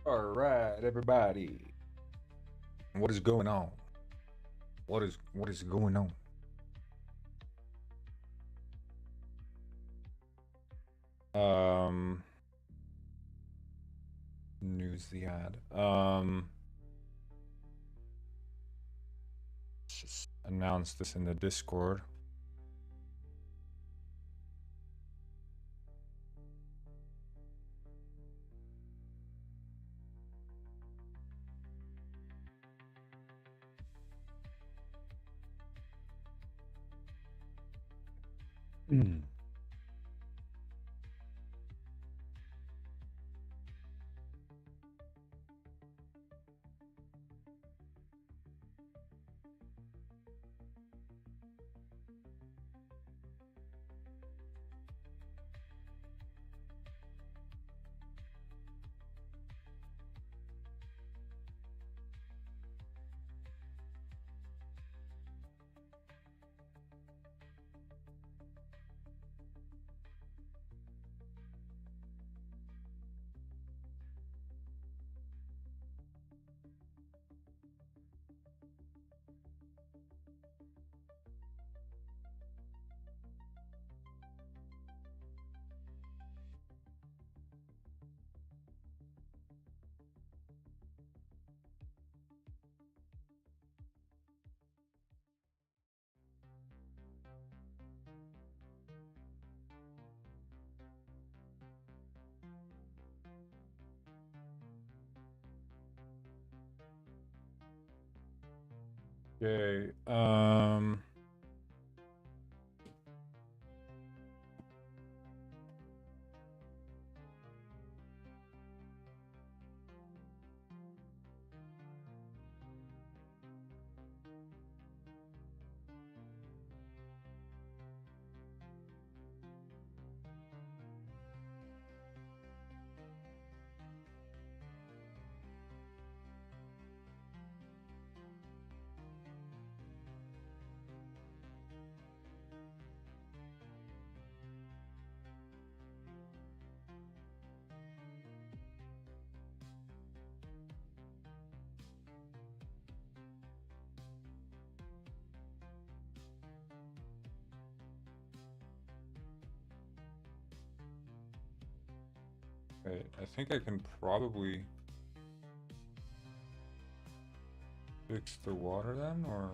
All right, everybody. What is going on? What is going on? Um, News the ad. Let's just announce this in the Discord. Mm. Okay. Okay. I think I can probably fix the water then, or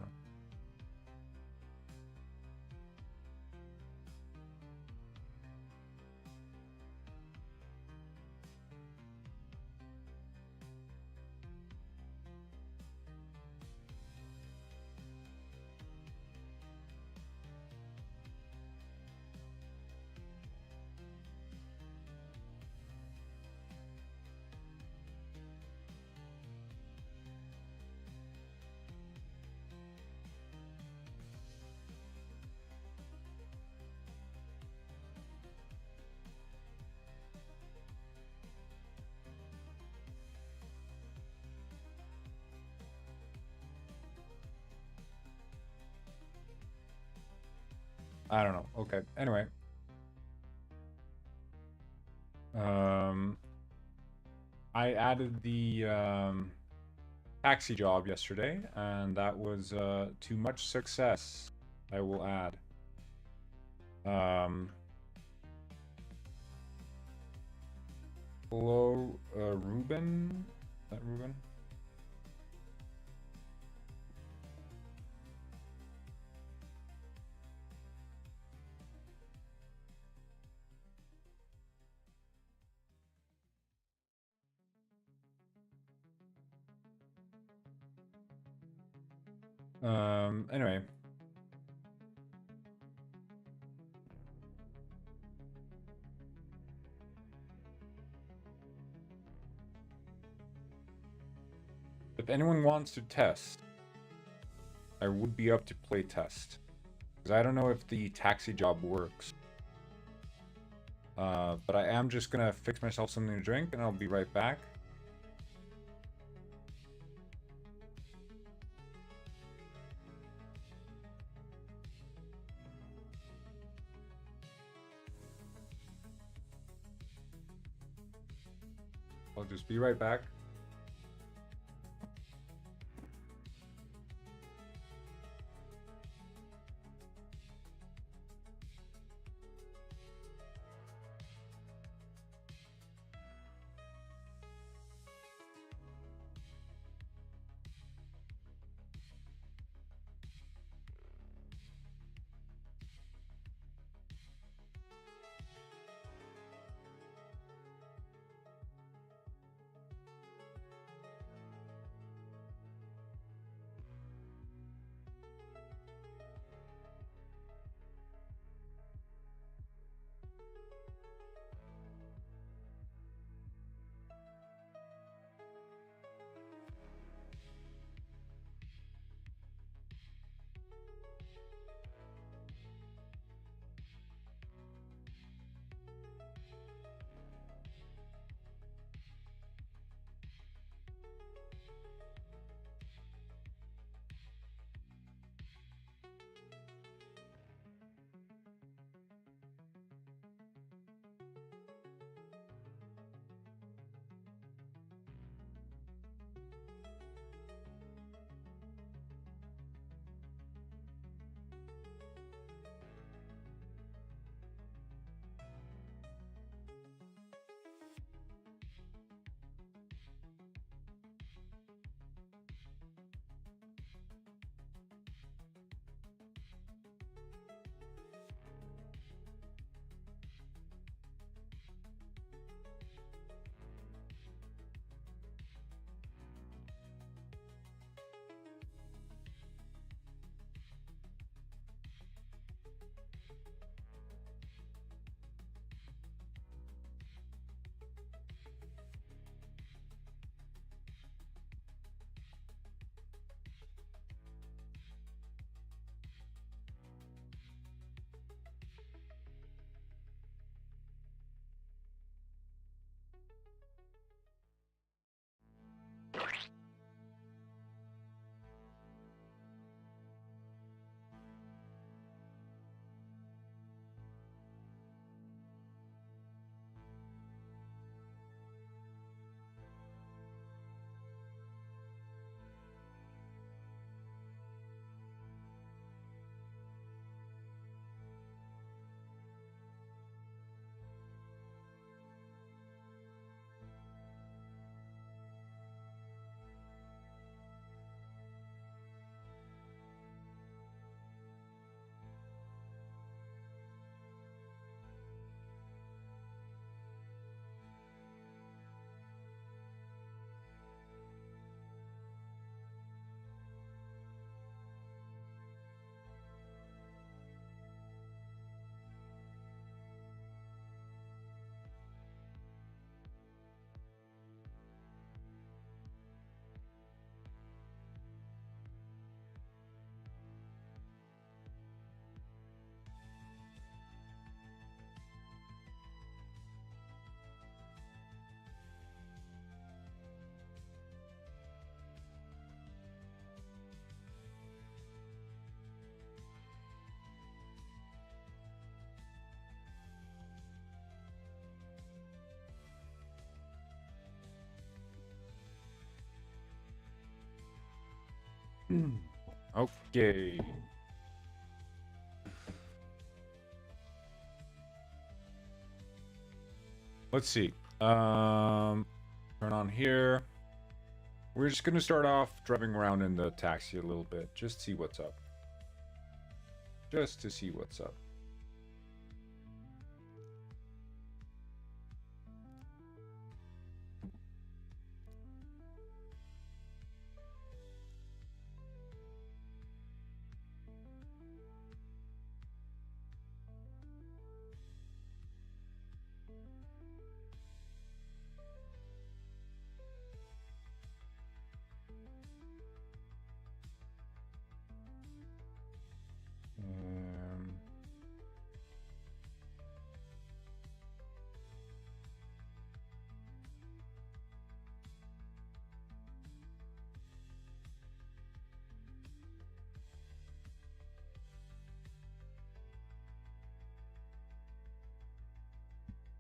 I don't know. Okay. Anyway. Um, I added the taxi job yesterday, and that was to much success, I will add. Um, Hello, Ruben? Is that Ruben? Anyway. If anyone wants to test, I would be up to play test. Because I don't know if the taxi job works. But I am just gonna fix myself something to drink, and I'll be right back. I'll just be right back. Okay. Let's see. Turn on here. We're just gonna start off driving around in the taxi a little bit, just see what's up. Just to see what's up.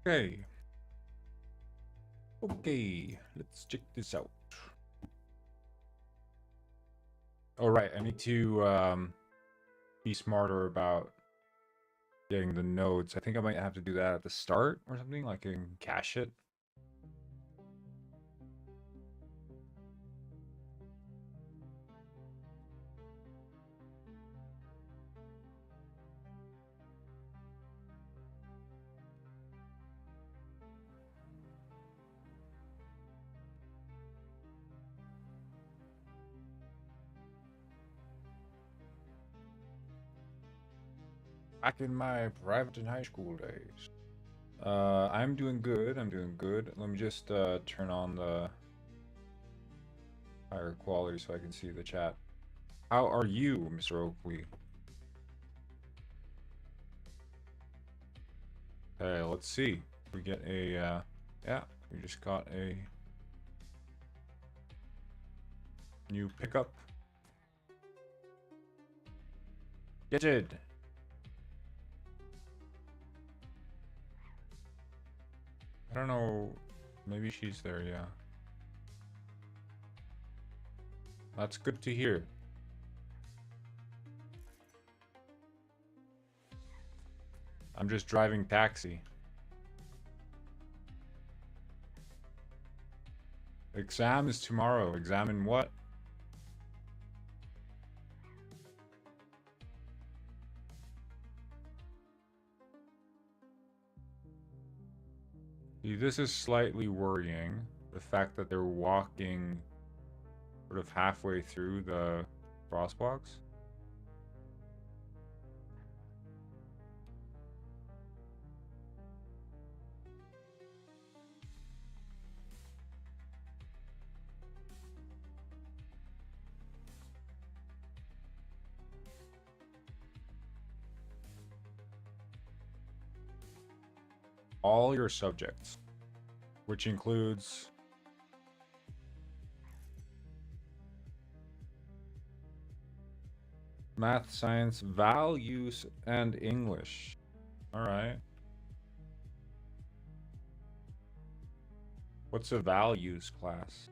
Okay. Okay, let's check this out. All right, I need to be smarter about getting the nodes. I think I might have to do that at the start or something, like I can cache it. Back in my private and high school days. I'm doing good. I'm doing good. Let me just turn on the higher quality so I can see the chat. How are you, Mr. Oakley? Okay, let's see. We get a yeah, we just got a new pickup. Get it. I don't know. Maybe she's there, yeah. That's good to hear. I'm just driving taxi. Exam is tomorrow. Exam in what? See, this is slightly worrying. The fact that they're walking sort of halfway through the crosswalks. All your subjects, which includes math, science, values, and English. All right. What's a values class?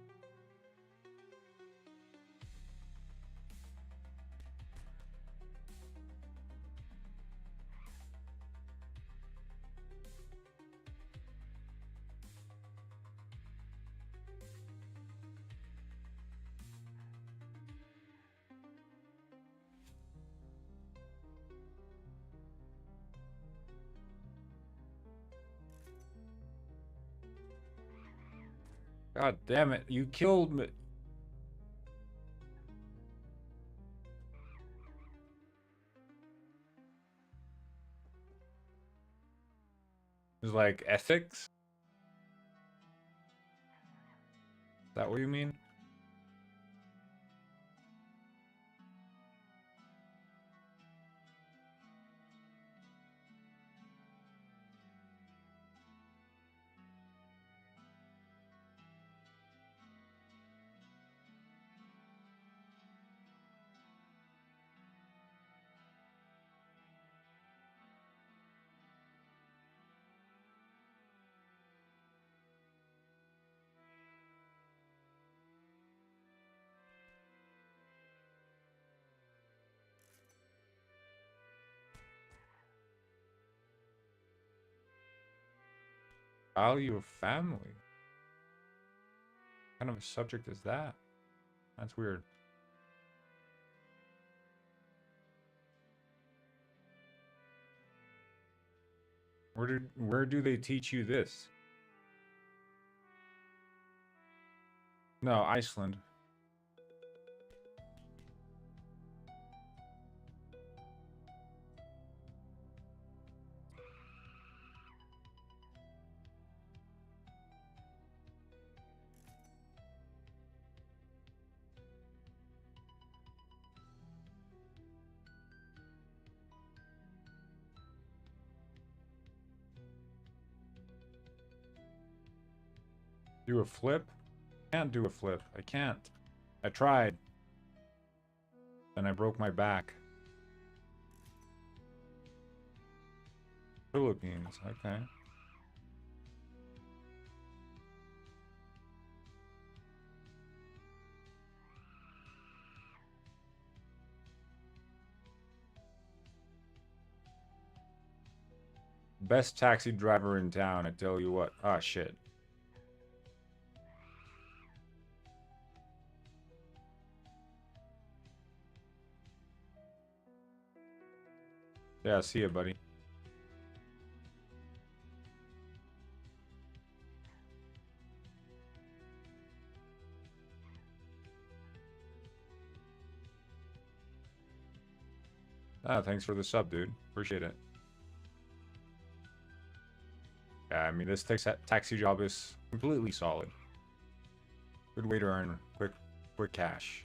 God damn it, you killed me. It's like ethics? Is that what you mean? Value of family. What kind of a subject is that? That's weird. Where do they teach you this? No, Iceland. Do a flip? Can't do a flip. I can't. I tried. Then I broke my back. Philippines, okay. Best taxi driver in town, I tell you what. Ah, shit. Yeah, see ya, buddy. Ah, thanks for the sub, dude. Appreciate it. Yeah, I mean, this taxi job is completely solid. Good way to earn quick cash.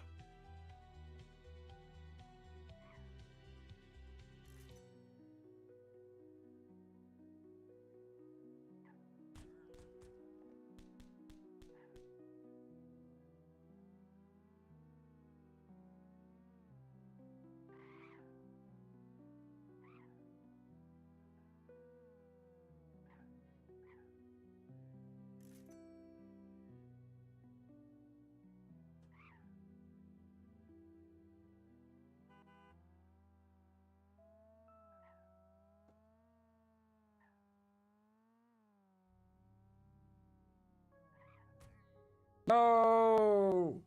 No!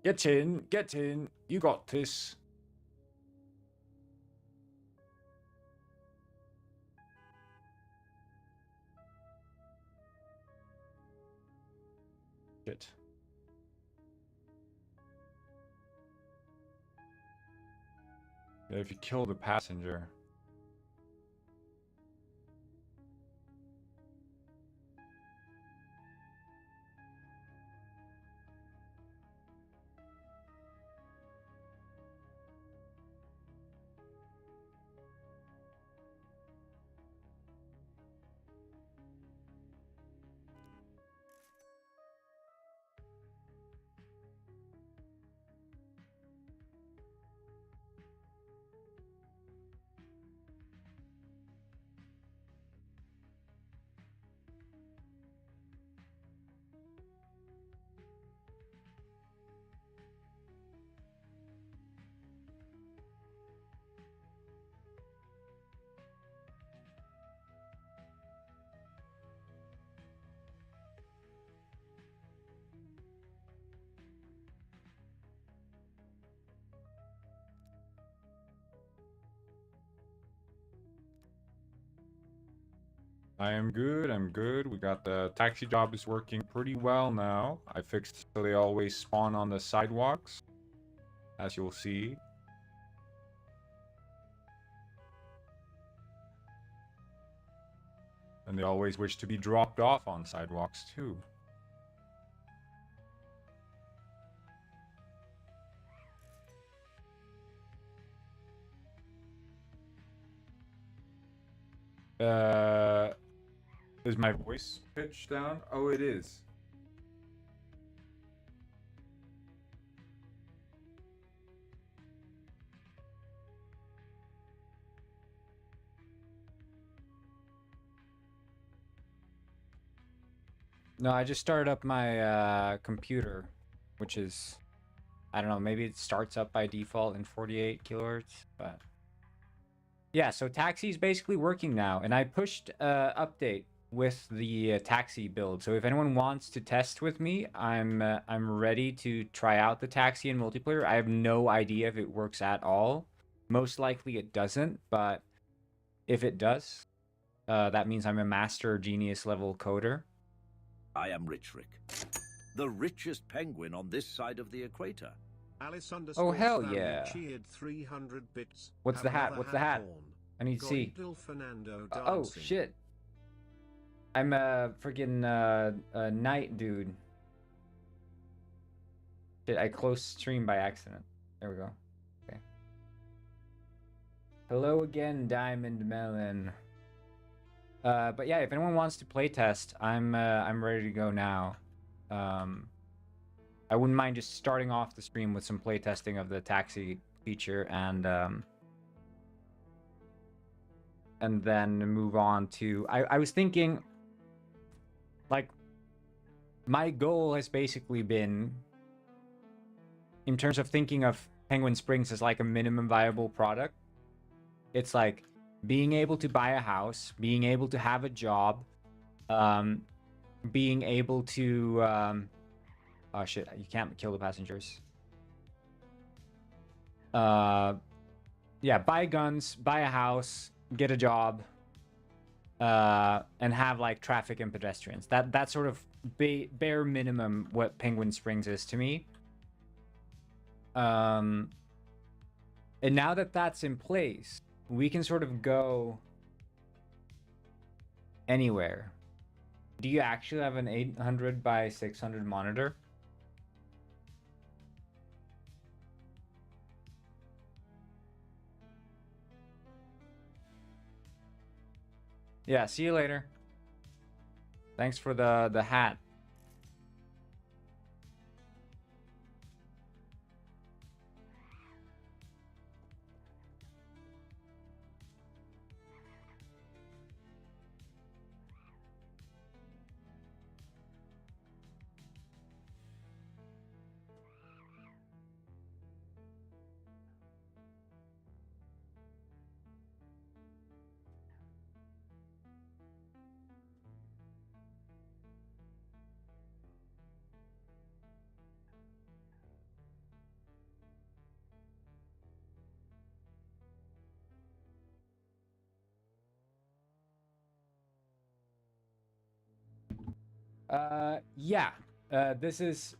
Get in, get in. You got this. Shit. Yeah, if you kill the passenger. I am good, I'm good. We got the taxi job is working pretty well now. I fixed so they always spawn on the sidewalks, as you'll see. And they always wish to be dropped off on sidewalks too. Is my voice pitched down? Oh, it is. No, I just started up my computer, which is, I don't know, maybe it starts up by default in 48 kilohertz, but Yeah, so Taxi's basically working now, and I pushed update with the Taxi build. So if anyone wants to test with me, I'm ready to try out the Taxi in multiplayer. I have no idea if it works at all. Most likely it doesn't, but if it does, that means I'm a master genius level coder. I am Rich Rick, the richest penguin on this side of the equator. Alice Oh hell Slammy yeah! cheered 300 bits. What's the Have hat? another What's the hat? horn. I need to see. Goidel Fernando Oh dancing. shit! I'm a freaking night dude. Shit, I closed stream by accident. There we go. Okay. Hello again, Diamond Melon. But yeah, if anyone wants to playtest, I'm ready to go now. I wouldn't mind just starting off the stream with some playtesting of the Taxi feature and then move on to. I was thinking, like, my goal has basically been, in terms of thinking of Penguin Springs as like a minimum viable product, it's like being able to buy a house, being able to have a job, being able to oh shit, you can't kill the passengers. Yeah, buy guns, buy a house, get a job, and have like traffic and pedestrians. That's sort of bare minimum what Penguin Springs is to me. And now that that's in place, we can sort of go anywhere. Do you actually have an 800 by 600 monitor? Yeah, see you later. Thanks for the hat. Yeah. This is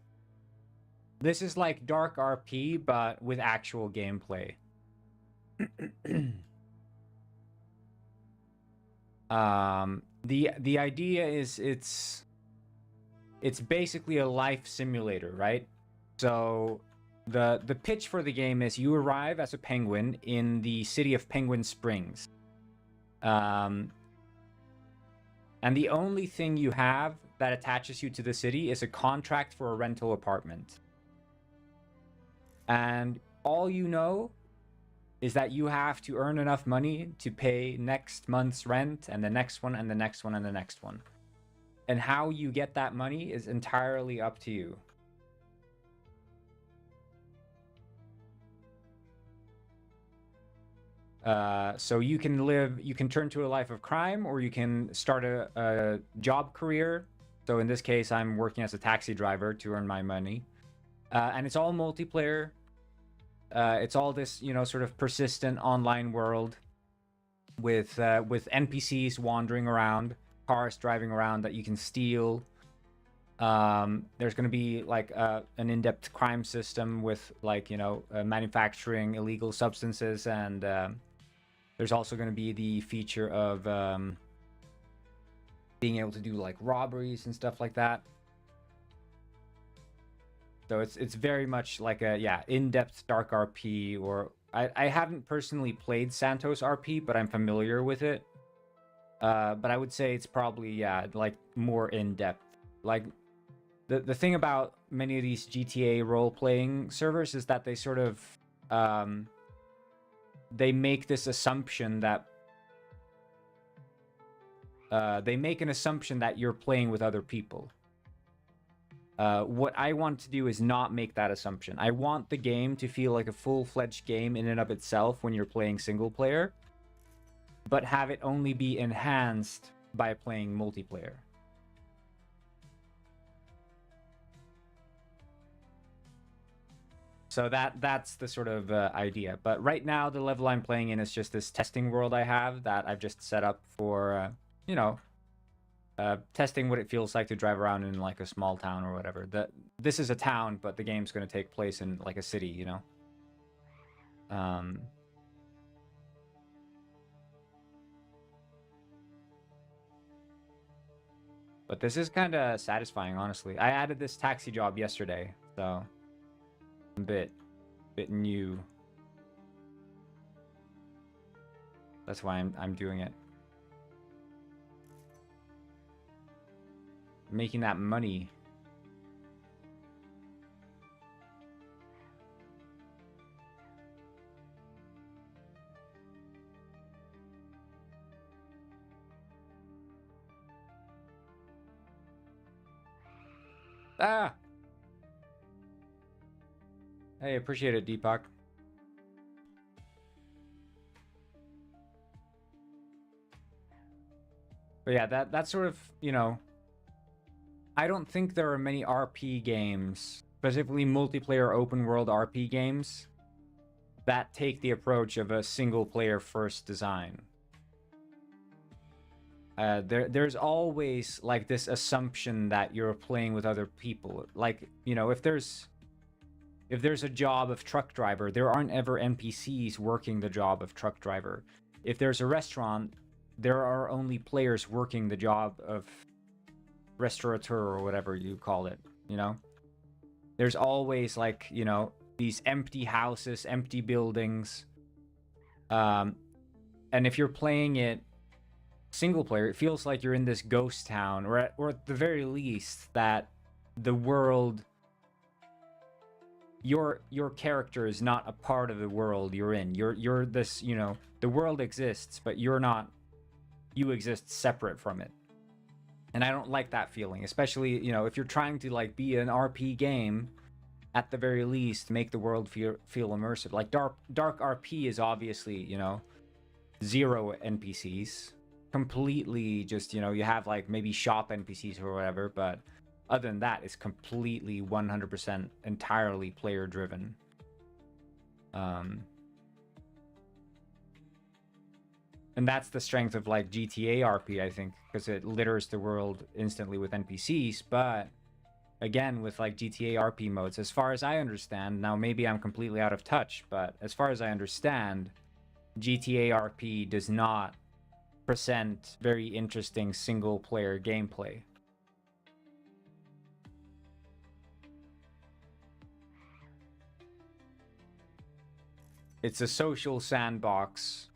like Dark RP, but with actual gameplay. The idea is it's basically a life simulator, right? So the pitch for the game is you arrive as a penguin in the city of Penguin Springs. And the only thing you have that attaches you to the city is a contract for a rental apartment. And all you know is that you have to earn enough money to pay next month's rent and the next one and the next one and the next one. And how you get that money is entirely up to you. So you can turn to a life of crime, or you can start a job career. So in this case, I'm working as a taxi driver to earn my money. And it's all multiplayer. It's all this, sort of persistent online world with NPCs wandering around, cars driving around that you can steal. There's going to be like an in-depth crime system with manufacturing illegal substances, and there's also going to be the feature of being able to do like robberies and stuff like that. So it's very much like a in-depth Dark RP, or I haven't personally played Santos RP, but I'm familiar with it. But I would say it's probably like more in-depth. Like the thing about many of these GTA role-playing servers is that they sort of they make this assumption that they make an assumption that you're playing with other people. What I want to do is not make that assumption. I want the game to feel like a full-fledged game in and of itself when you're playing single player. but have it only be enhanced by playing multiplayer. So that's the sort of idea. But right now, the level I'm playing in is just this testing world I have that I've just set up for, you know, testing what it feels like to drive around in like a small town or whatever. This is a town, but the game's going to take place in like a city, you know. But this is kind of satisfying, honestly. I added this taxi job yesterday, so a bit new. That's why I'm doing it. Making that money. Ah! Hey, appreciate it, Deepak. But yeah, that's sort of, you know, I don't think there are many RP games, specifically multiplayer open world RP games, that take the approach of a single player first design. There's always like this assumption that you're playing with other people. Like, you know, if there's a job of truck driver, there aren't ever NPCs working the job of truck driver. If there's a restaurant, there are only players working the job of restaurateur or whatever you call it, you know? There's always like, you know, these empty houses, empty buildings. And if you're playing it single player, it feels like you're in this ghost town, or at the very least that the world, your character is not a part of the world you're in. You're this, you know, the world exists, but you're not, you exist separate from it. And I don't like that feeling, especially, you know, if you're trying to like be an RP game, at the very least make the world feel immersive. Like dark RP is obviously, you know, 0 NPCs, completely just, you know, you have like maybe shop NPCs or whatever, but other than that, it's completely 100% entirely player driven. And that's the strength of like GTA RP, I think, because it litters the world instantly with NPCs. But again, with like GTA RP modes, as far as I understand, now maybe I'm completely out of touch, but as far as I understand, GTA RP does not present very interesting single player gameplay. It's a social sandbox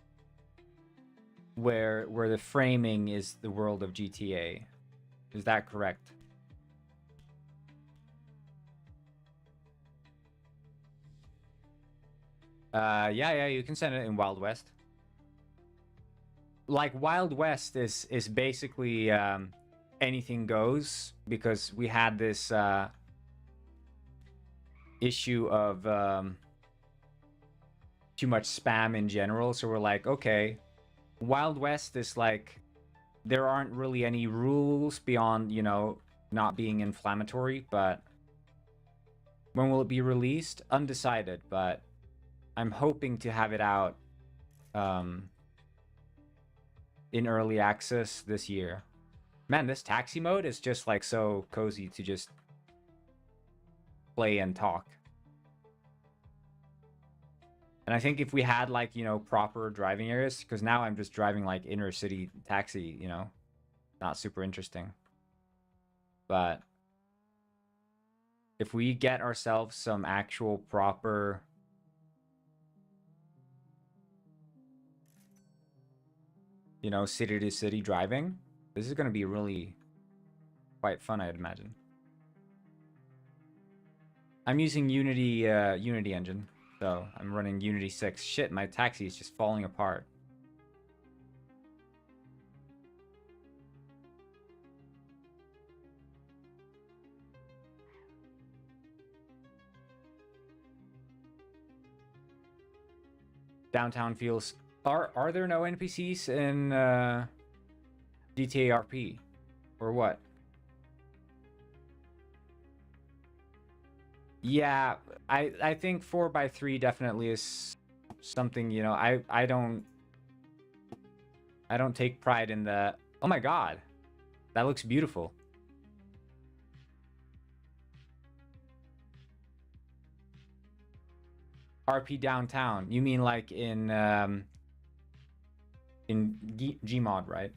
where the framing is the world of GTA. Is that correct? Yeah, you can send it in Wild West. Like Wild West is basically anything goes, because we had this issue of too much spam in general, so we're like, okay, Wild West is like, there aren't really any rules beyond, you know, not being inflammatory. But when will it be released? Undecided, but I'm hoping to have it out in early access this year. Man, this taxi mode is just like so cozy to just play and talk. And I think if we had like, you know, proper driving areas, because now I'm just driving like inner city taxi, you know, not super interesting. But if we get ourselves some actual proper, you know, city to city driving, this is going to be really quite fun, I'd imagine. I'm using Unity engine. So I'm running Unity 6. Shit, my taxi is just falling apart. Downtown feels Are there no NPCs in GTA RP or what? Yeah, I think 4x3 definitely is something, you know, I don't take pride in the. Oh my god. That looks beautiful. RP downtown. You mean like in Gmod, right?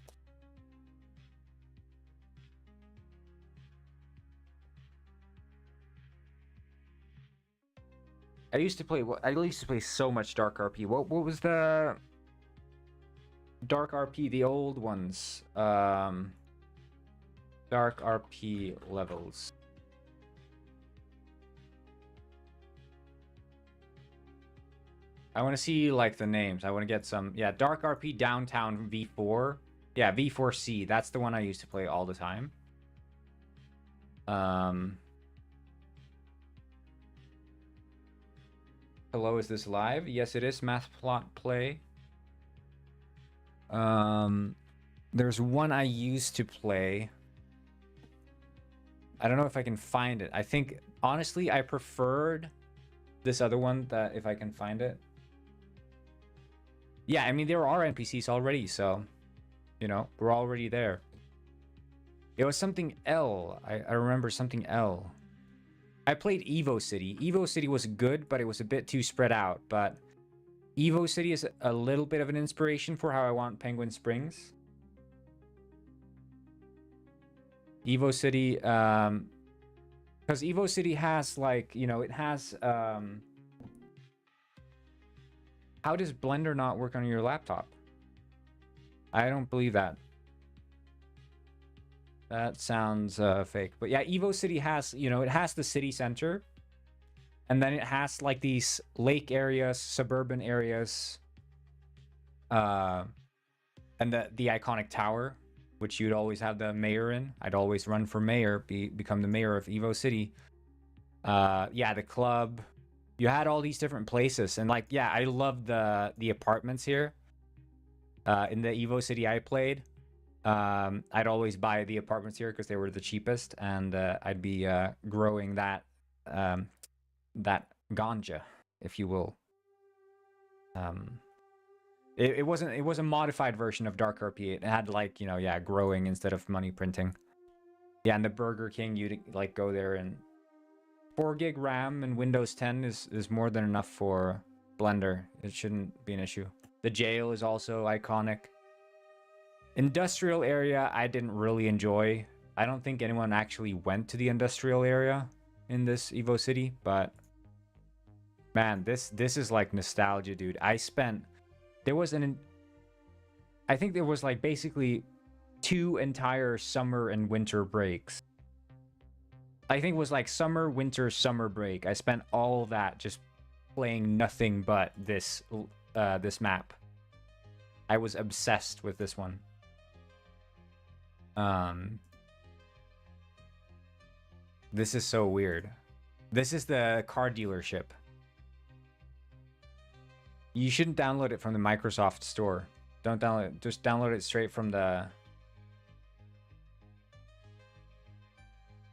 I used to play so much Dark RP. What was the Dark RP, the old ones? Dark RP levels. I want to see like the names. I want to get some. Yeah, Dark RP Downtown V4. Yeah, V4C. That's the one I used to play all the time. Hello, is this live? Yes, it is. Math plot play. There's one I used to play. I don't know if I can find it. I think honestly I preferred this other one, that if I can find it. Yeah, I mean there are NPCs already, so you know, we're already there. It was something L. I remember something L. I played Evo City. Evo City was good, but it was a bit too spread out. But Evo City is a little bit of an inspiration for how I want Penguin Springs. Evo City, because Evo City has like, you know, it has, how does Blender not work on your laptop? I don't believe that. That sounds fake. But yeah, Evo City has, you know, it has the city center. And then it has like these lake areas, suburban areas. And the iconic tower, which you'd always have the mayor in. I'd always run for mayor, become the mayor of Evo City. Yeah, the club. You had all these different places. And like, yeah, I loved the apartments here. In the Evo City I played. I'd always buy the apartments here because they were the cheapest, and I'd be growing that that ganja, if you will. It was a modified version of Dark RP. It had like, you know, yeah, growing instead of money printing. Yeah, and the Burger King, you'd like go there, and 4 gig RAM and Windows 10 is more than enough for Blender. It shouldn't be an issue. The jail is also iconic. Industrial area, I didn't really enjoy. I don't think anyone actually went to the industrial area in this Evo City, but man, this is like nostalgia, dude. I think there was like basically 2 entire summer and winter breaks. I think it was like summer, winter, summer break. I spent all of that just playing nothing but this map. I was obsessed with this one. This is so weird. This is the car dealership. You shouldn't download it from the Microsoft store. Don't download it. Just download it straight from the...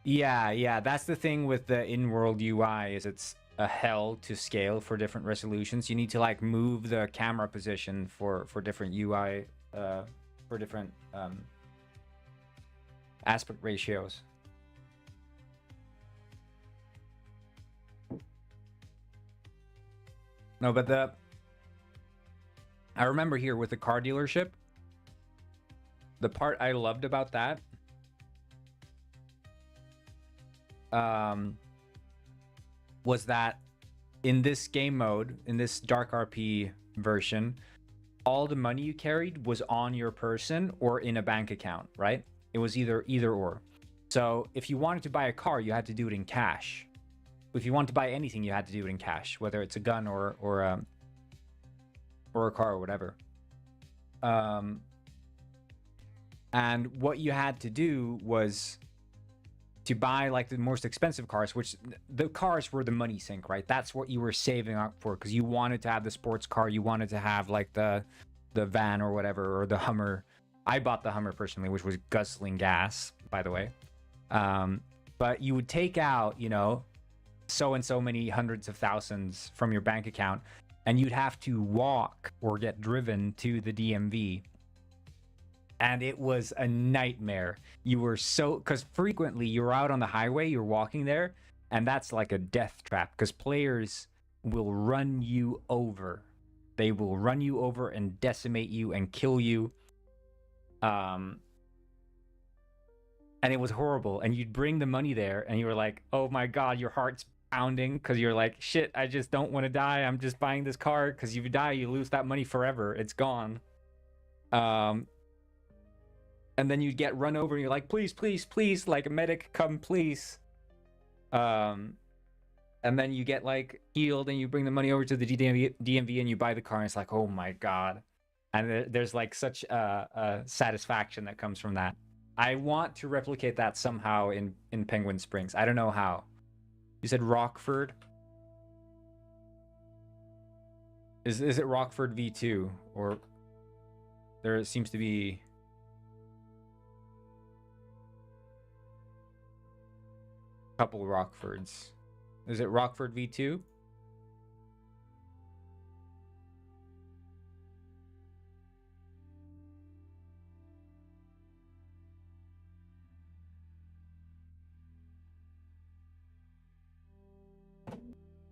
Yeah, that's the thing with the in-world UI, is it's a hell to scale for different resolutions. You need to like move the camera position for different UI, for different aspect ratios. No, but I remember here with the car dealership, the part I loved about that was that in this game mode, in this Dark RP version, all the money you carried was on your person or in a bank account, right? It was either or. So if you wanted to buy a car, you had to do it in cash. If you wanted to buy anything, you had to do it in cash, whether it's a gun or a car or whatever. And what you had to do was to buy like the most expensive cars, which the cars were the money sink, right? That's what you were saving up for, because you wanted to have the sports car, you wanted to have like the van or whatever, or the Hummer. I bought the Hummer personally, which was guzzling gas, by the way. But you would take out, you know, so and so many hundreds of thousands from your bank account, and you'd have to walk or get driven to the DMV. And it was a nightmare. You were so, because frequently you're out on the highway, you're walking there, and that's like a death trap, because players will run you over. They will run you over and decimate you and kill you. And it was horrible. And you'd bring the money there, and you were like, oh my God, your heart's pounding, because you're like, shit, I just don't want to die. I'm just buying this car, because if you die, you lose that money forever. It's gone. And then you'd get run over and you're like, please, please, please, like a medic, come, please. And then you get like healed and you bring the money over to the DMV and you buy the car, and it's like, oh my God. And there's like such a satisfaction that comes from that. I want to replicate that somehow in Penguin Springs. I don't know how. You said Rockford? Is it Rockford V2? Or there seems to be... couple Rockfords. Is it Rockford V2?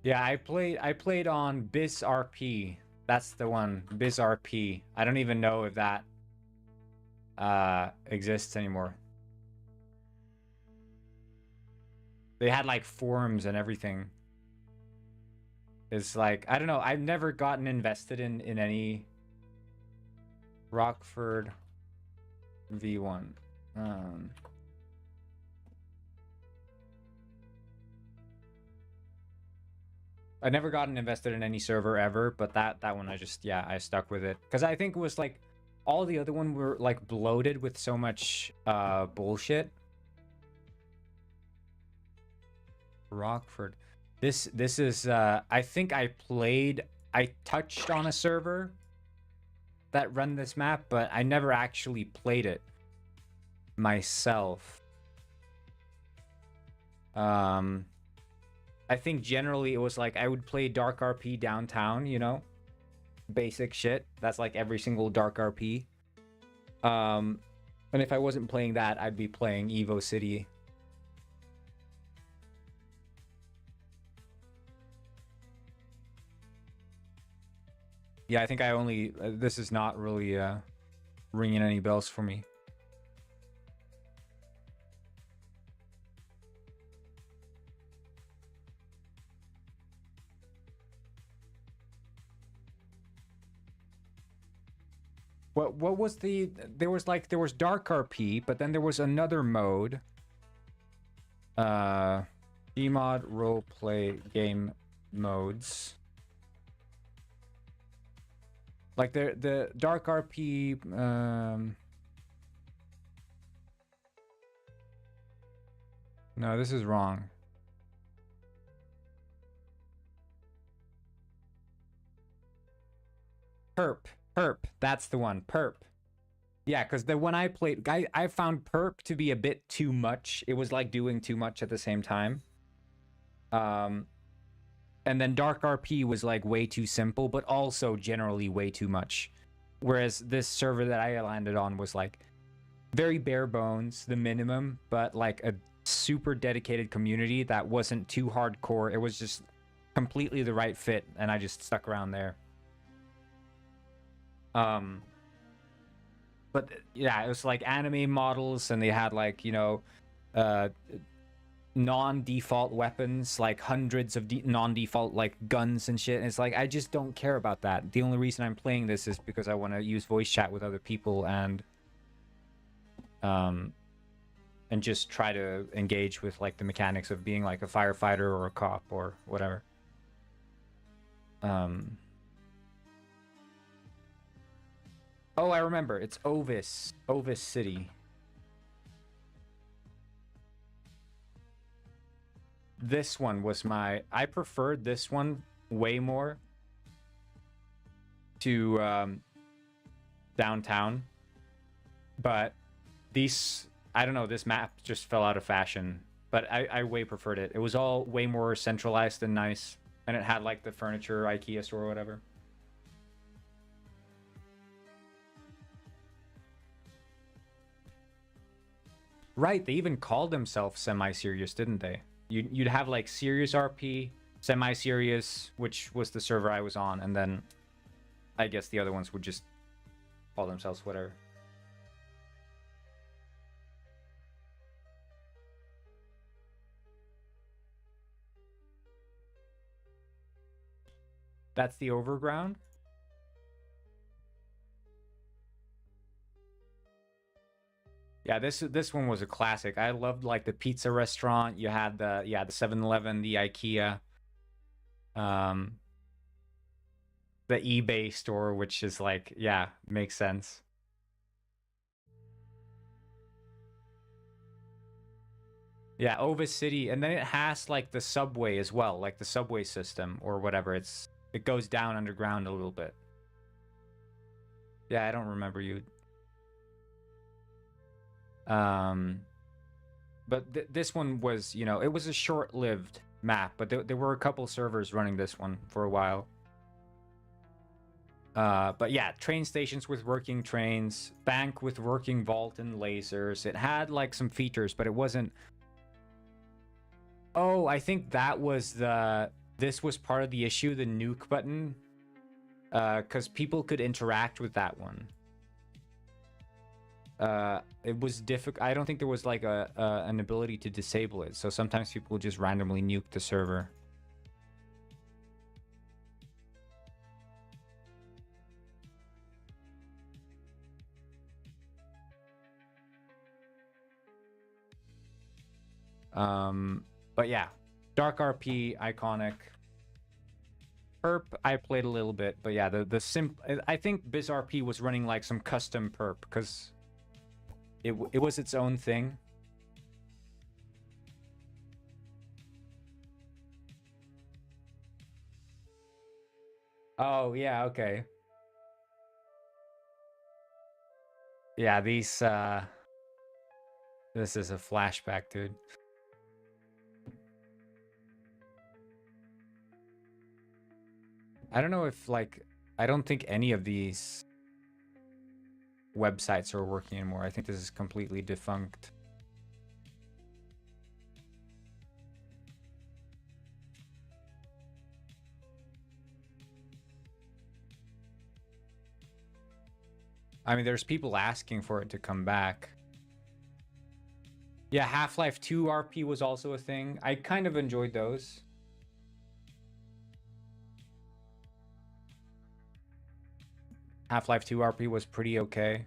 Yeah, I played on Biz RP. That's the one, Biz RP. I don't even know if that exists anymore. They had like forums and everything. It's like, I don't know, I've never gotten invested in any Rockford V1. I never gotten invested in any server ever, but that one I stuck with it. Because I think it was like, all the other one were like bloated with so much bullshit. Rockford. This is I think I touched on a server that run this map, but I never actually played it myself. I think generally it was like I would play Dark RP downtown, you know? Basic shit. That's like every single Dark RP. And if I wasn't playing that, I'd be playing Evo City. Yeah, I think I only... this is not really ringing any bells for me. What was the... There was Dark RP, but then there was another mode. Gmod roleplay game modes. Like the Dark RP, no, this is wrong. Perp, that's the one, Perp. Yeah, because the one I played, I found Perp to be a bit too much. It was like doing too much at the same time. And then Dark RP was like way too simple, but also generally way too much. Whereas this server that I landed on was like very bare bones, the minimum, but like a super dedicated community that wasn't too hardcore. It was just completely the right fit, and I just stuck around there. But yeah, it was like anime models, and they had like, you know, non-default weapons, like hundreds of non-default like guns and shit. And it's like, I just don't care about that. The only reason I'm playing this is because I want to use voice chat with other people and just try to engage with like the mechanics of being like a firefighter or a cop or whatever. Oh, I remember. It's Ovis City. this one was I preferred this one way more to downtown, but I don't know, this map just fell out of fashion, but I way preferred it. It was all way more centralized and nice, and it had like the furniture IKEA store or whatever. Right, they even called themselves semi-serious, didn't they? You'd have like serious RP, semi-serious, which was the server I was on, and then I guess the other ones would just call themselves whatever. That's the overground? Yeah, this one was a classic. I loved like the pizza restaurant. You had the 7-Eleven, the IKEA, the eBay store, which is like, yeah, makes sense. Yeah, Ovis City, and then it has like the subway as well, like the subway system or whatever. It goes down underground a little bit. Yeah, I don't remember you. But this one was, you know, it was a short-lived map, but there were a couple servers running this one for a while. But yeah, train stations with working trains, bank with working vault and lasers. It had like some features, but it wasn't. Oh, I think that was this was part of the issue, the nuke button, because people could interact with that one. It was difficult. I don't think there was like an ability to disable it, so sometimes people just randomly nuke the server. But yeah, Dark RP, iconic. Perp, I played a little bit, but yeah, I think Biz RP was running like some custom perp because it was its own thing. Oh yeah, okay. Yeah, this is a flashback, dude. I don't know if like I don't think any of these websites are working anymore. I think this is completely defunct. I mean, there's people asking for it to come back. Yeah, Half-Life 2 RP was also a thing. I kind of enjoyed those. Half-Life 2 RP was pretty okay.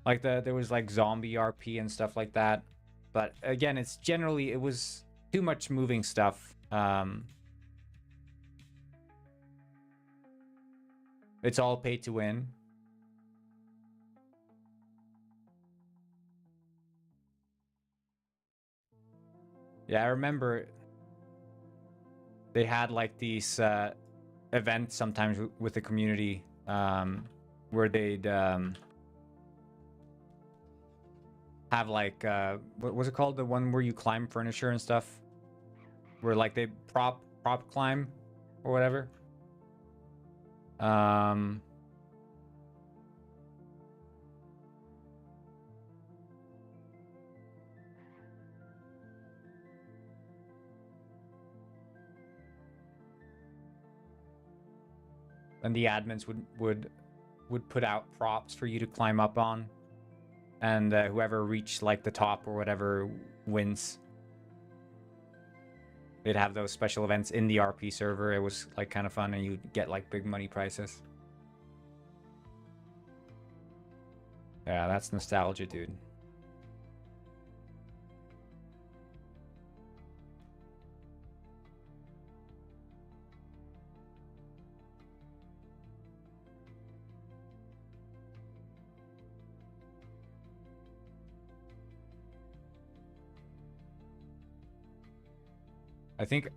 Like there was like zombie RP and stuff like that. But again, it was too much moving stuff. It's all pay to win. Yeah, I remember they had like these events sometimes with the community where they'd have like what was it called, the one where you climb furniture and stuff, where like they prop climb or whatever. And the admins would put out props for you to climb up on, and whoever reached like the top or whatever wins. They'd have those special events in the RP server. It was like kind of fun, and you'd get like big money prizes. Yeah, that's nostalgia, dude. I think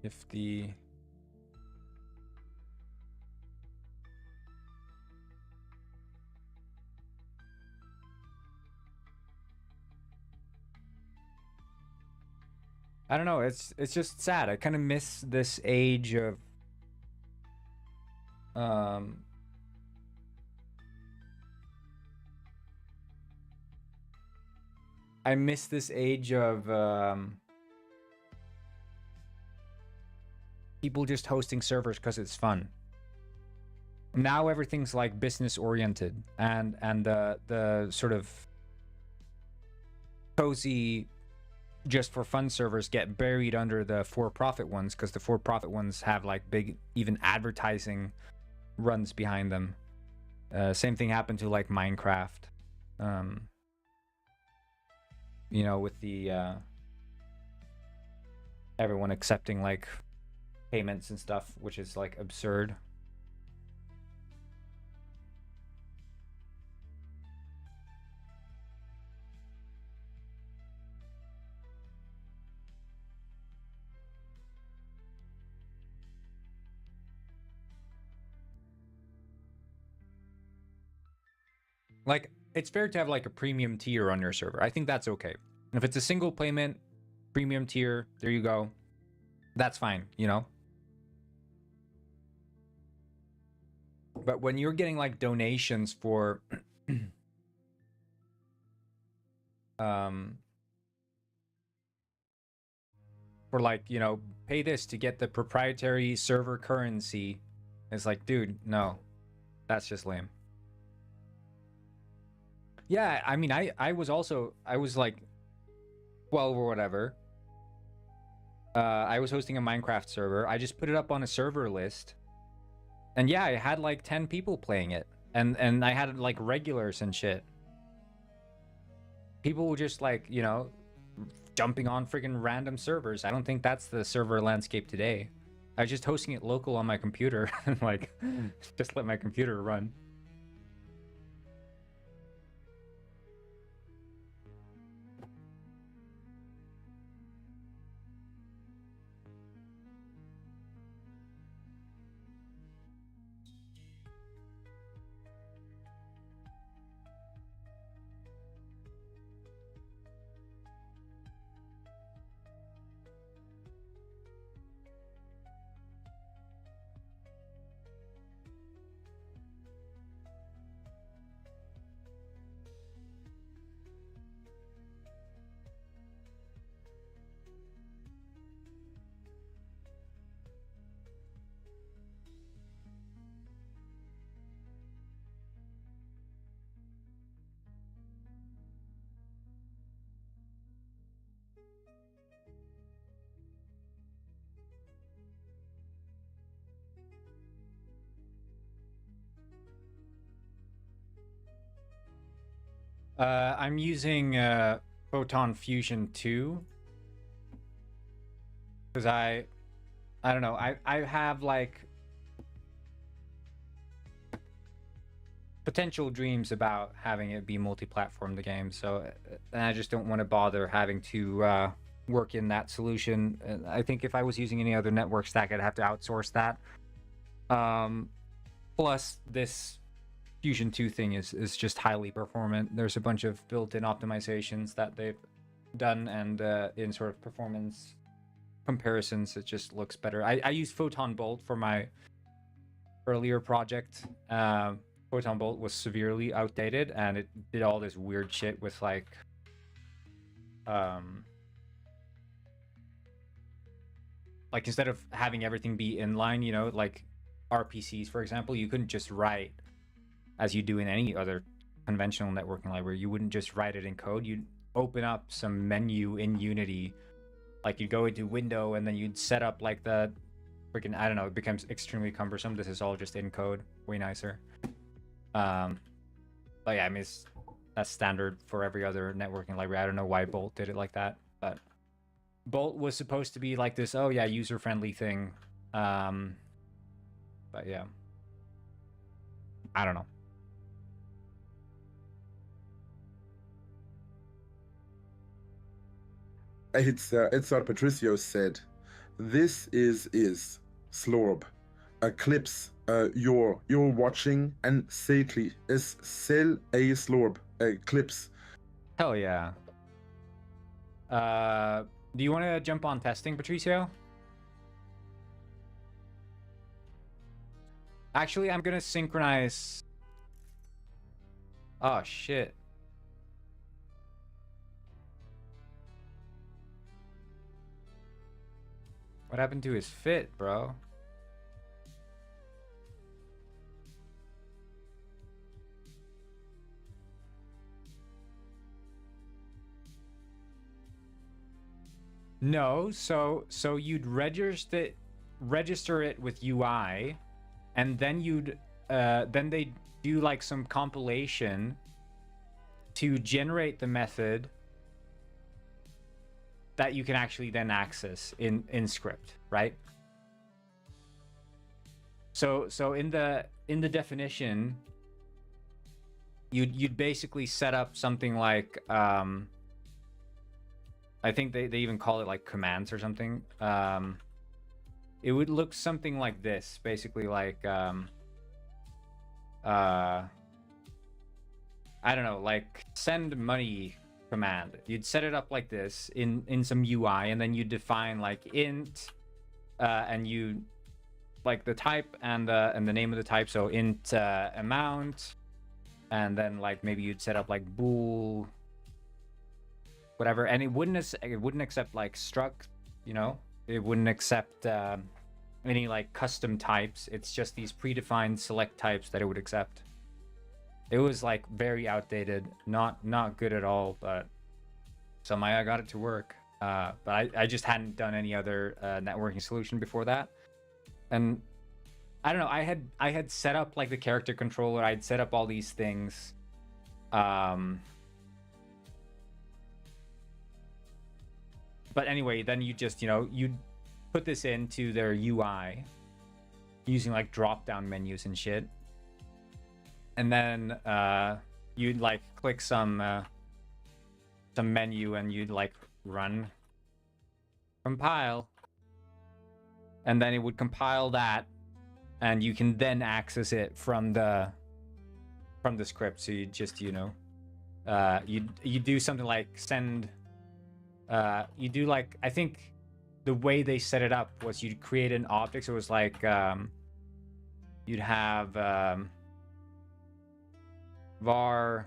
if the... I don't know, it's just sad. I kind of miss this age of I miss this age of people just hosting servers because it's fun. Now everything's like business oriented, and the sort of cozy just for fun servers get buried under the for-profit ones, because the for-profit ones have like big even advertising runs behind them. Same thing happened to like Minecraft, you know, with the everyone accepting like payments and stuff, which is like absurd. Like, it's fair to have like a premium tier on your server. I think that's okay. And if it's a single payment premium tier, there you go. That's fine, you know? But when you're getting like donations for for like, you know, pay this to get the proprietary server currency, it's like, dude, no. That's just lame. Yeah, I mean, I was like 12 or whatever. I was hosting a Minecraft server. I just put it up on a server list. And yeah, I had like 10 people playing it. And I had like regulars and shit. People were just like, you know, jumping on freaking random servers. I don't think that's the server landscape today. I was just hosting it local on my computer and like just let my computer run. I'm using Photon Fusion 2 because I don't know, I have like potential dreams about having it be multi-platform, the game, so and I just don't want to bother having to work in that solution. I think if I was using any other network stack, I'd have to outsource that. Plus this Fusion 2 thing is just highly performant. There's a bunch of built-in optimizations that they've done, and in sort of performance comparisons, it just looks better. I used Photon Bolt for my earlier project. Photon Bolt was severely outdated, and it did all this weird shit with like instead of having everything be inline, you know, like RPCs, for example, you couldn't just write as you do in any other conventional networking library. You wouldn't just write it in code. You'd open up some menu in Unity, like you'd go into window and then you'd set up like the freaking, I don't know, it becomes extremely cumbersome. This is all just in code, way nicer. But yeah, I mean, that's standard for every other networking library. I don't know why Bolt did it like that, but Bolt was supposed to be like this, oh yeah, user-friendly thing. But yeah, I don't know. It's what Patricio said. This is Slorb. Eclipse. You're watching and Sately is Sel a Slorb. Eclipse. Hell yeah. Do you want to jump on testing, Patricio? Actually, I'm gonna synchronize. Oh shit. What happened to his fit, bro? No, so you'd register it with UI, and then then they do like some compilation to generate the method that you can actually then access in script, right? So in the definition, you'd basically set up something like I think they even call it like commands or something. It would look something like this, basically like I don't know, like send money command. You'd set it up like this in some UI, and then you define like int and you like the type and the name of the type. So int amount, and then like maybe you'd set up like bool whatever, and it wouldn't accept like struct, you know, it wouldn't accept any like custom types. It's just these predefined select types that it would accept. It was like very outdated, not good at all, but somehow I got it to work. But I just hadn't done any other networking solution before that, and I don't know, I had set up like the character controller, I'd set up all these things. But anyway, then you just, you know, you'd put this into their UI using like drop down menus and shit. And then you'd like click some menu and you'd like run compile. And then it would compile that, and you can then access it from the script. So you just, you know, you do something like send. You do like, I think the way they set it up was you'd create an object. So it was like you'd have var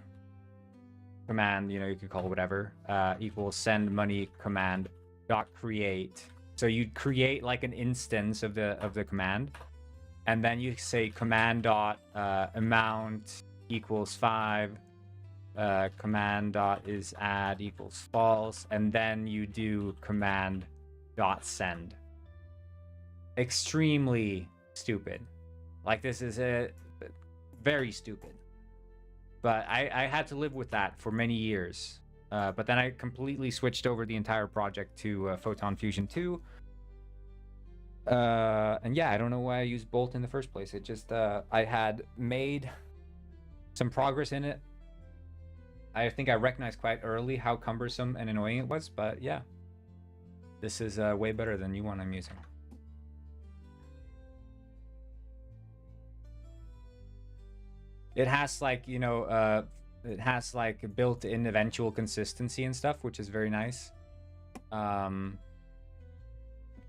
command, you know, you could call it whatever, equals send money command dot create. So you'd create like an instance of the command, and then you say command dot amount equals 5. Command dot is add equals false, and then you do command dot send. Extremely stupid. Like, this is a very stupid, but I had to live with that for many years. But then I completely switched over the entire project to Photon Fusion 2. And yeah, I don't know why I used Bolt in the first place. It just I had made some progress in it. I think I recognized quite early how cumbersome and annoying it was, but yeah, this is way better than the one I'm using. It has like, you know, it has like built-in eventual consistency and stuff, which is very nice.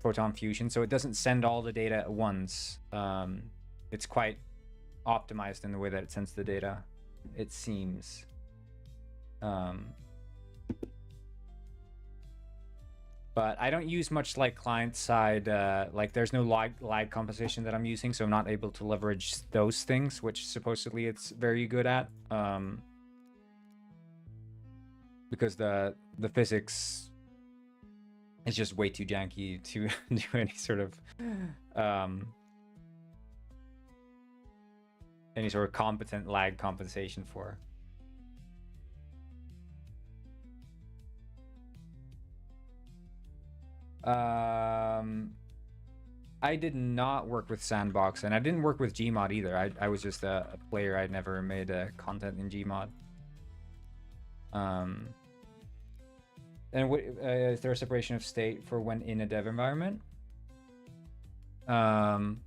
Photon Fusion, so it doesn't send all the data at once. It's quite optimized in the way that it sends the data, it seems. But I don't use much like client side, like there's no lag compensation that I'm using, so I'm not able to leverage those things, which supposedly it's very good at. Because the physics is just way too janky to do any sort of competent lag compensation for. I did not work with Sandbox, and I didn't work with Gmod either. I was just a player. I'd never made content in Gmod. And is there a separation of state for when in a dev environment? In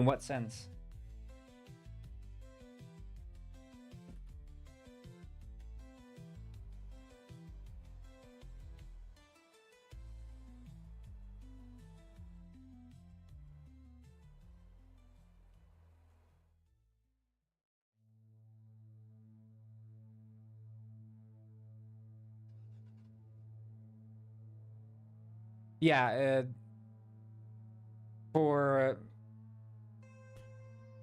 what sense? Yeah, for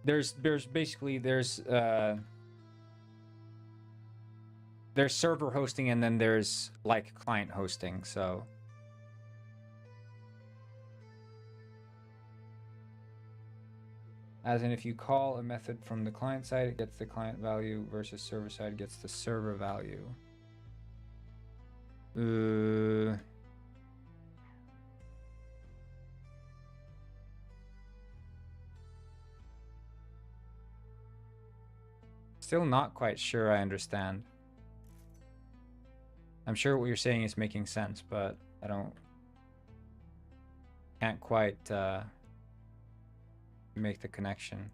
there's basically there's server hosting and then there's like client hosting. So as in if you call a method from the client side, it gets the client value versus server side gets the server value. Still not quite sure I understand. I'm sure what you're saying is making sense, but I can't quite make the connection.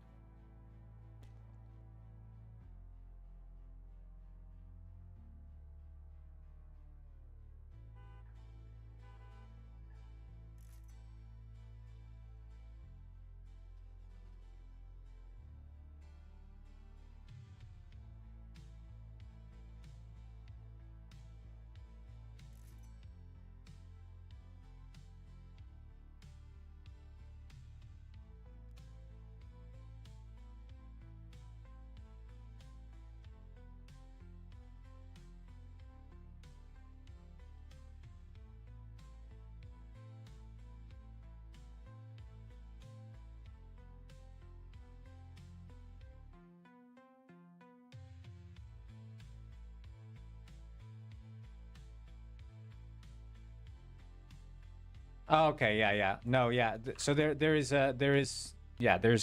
Oh, okay, yeah. No, yeah. So there's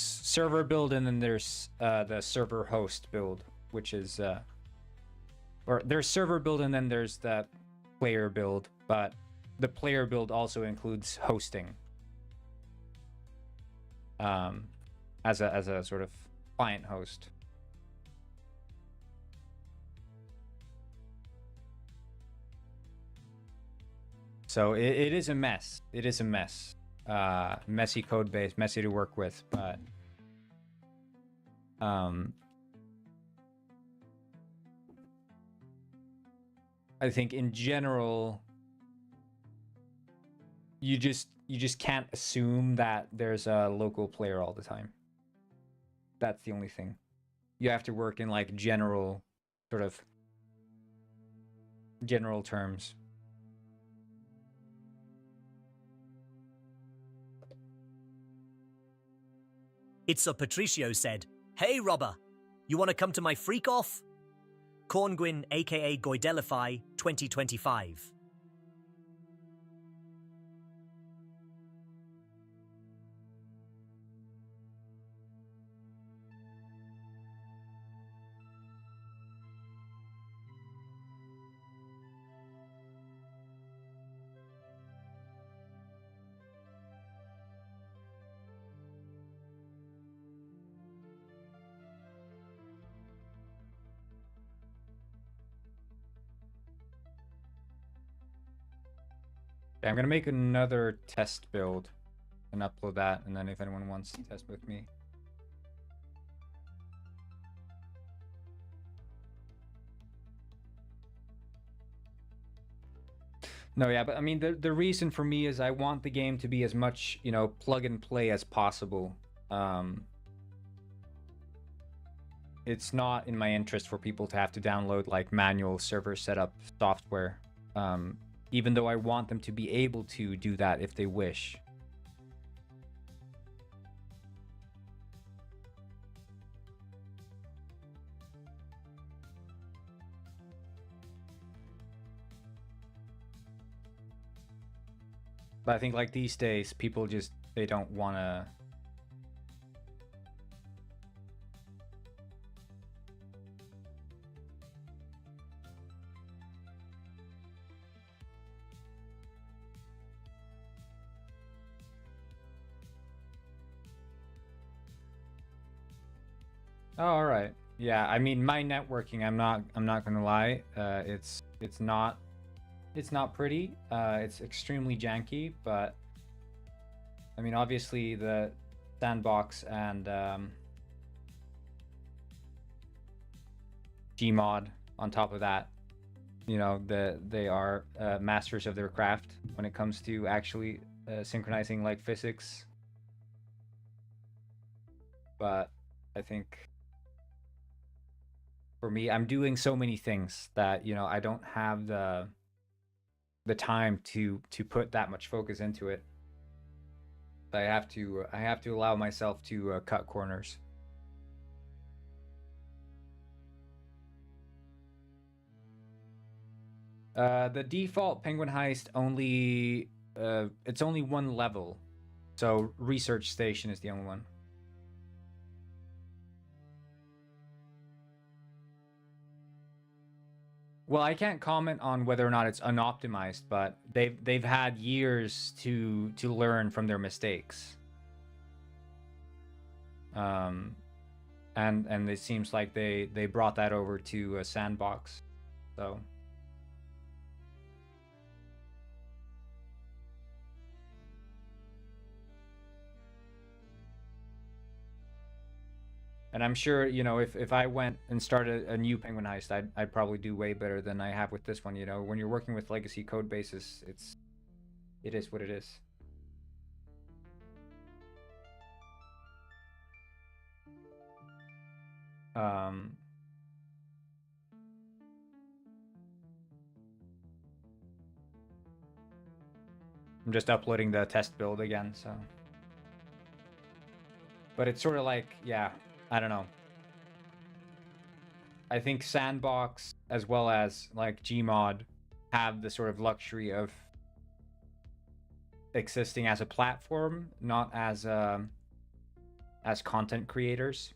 server build and then there's the server host build, which is or there's server build and then there's the player build, but the player build also includes hosting. As a sort of client host. So it is a mess. It is a mess. Messy code base, messy to work with, but I think in general you just can't assume that there's a local player all the time. That's the only thing. You have to work in like general terms. It's so Patricio said, "Hey Robber, you want to come to my freak off? Corngwyn aka Goidelify 2025. Okay, I'm gonna make another test build and upload that, and then if anyone wants to test with me. No, yeah, but I mean the reason for me is I want the game to be as much, plug and play as possible. It's not in my interest for people to have to download like manual server setup software. Even though I want them to be able to do that if they wish. But I think like these days, people just, they don't want to... Oh, all right. Yeah, I mean, my networking, I'm not gonna lie, it's not pretty. It's extremely janky, but I mean, obviously the sandbox and Gmod on top of that, you know, they are masters of their craft when it comes to actually synchronizing like physics. But I think for me, I'm doing so many things that, you know, I don't have the time to put that much focus into it. I have to allow myself to cut corners. The default Penguin Heist only it's only one level, so Research Station is the only one. Well, I can't comment on whether or not it's unoptimized, but they've had years to learn from their mistakes. And it seems like they brought that over to a sandbox. So and I'm sure, you know, if I went and started a new Penguin Heist, I'd probably do way better than I have with this one. You know, when you're working with legacy code bases, it is what it is. I'm just uploading the test build again, so. But it's sort of like, yeah, I don't know. I think Sandbox as well as like Gmod have the sort of luxury of existing as a platform, not as content creators.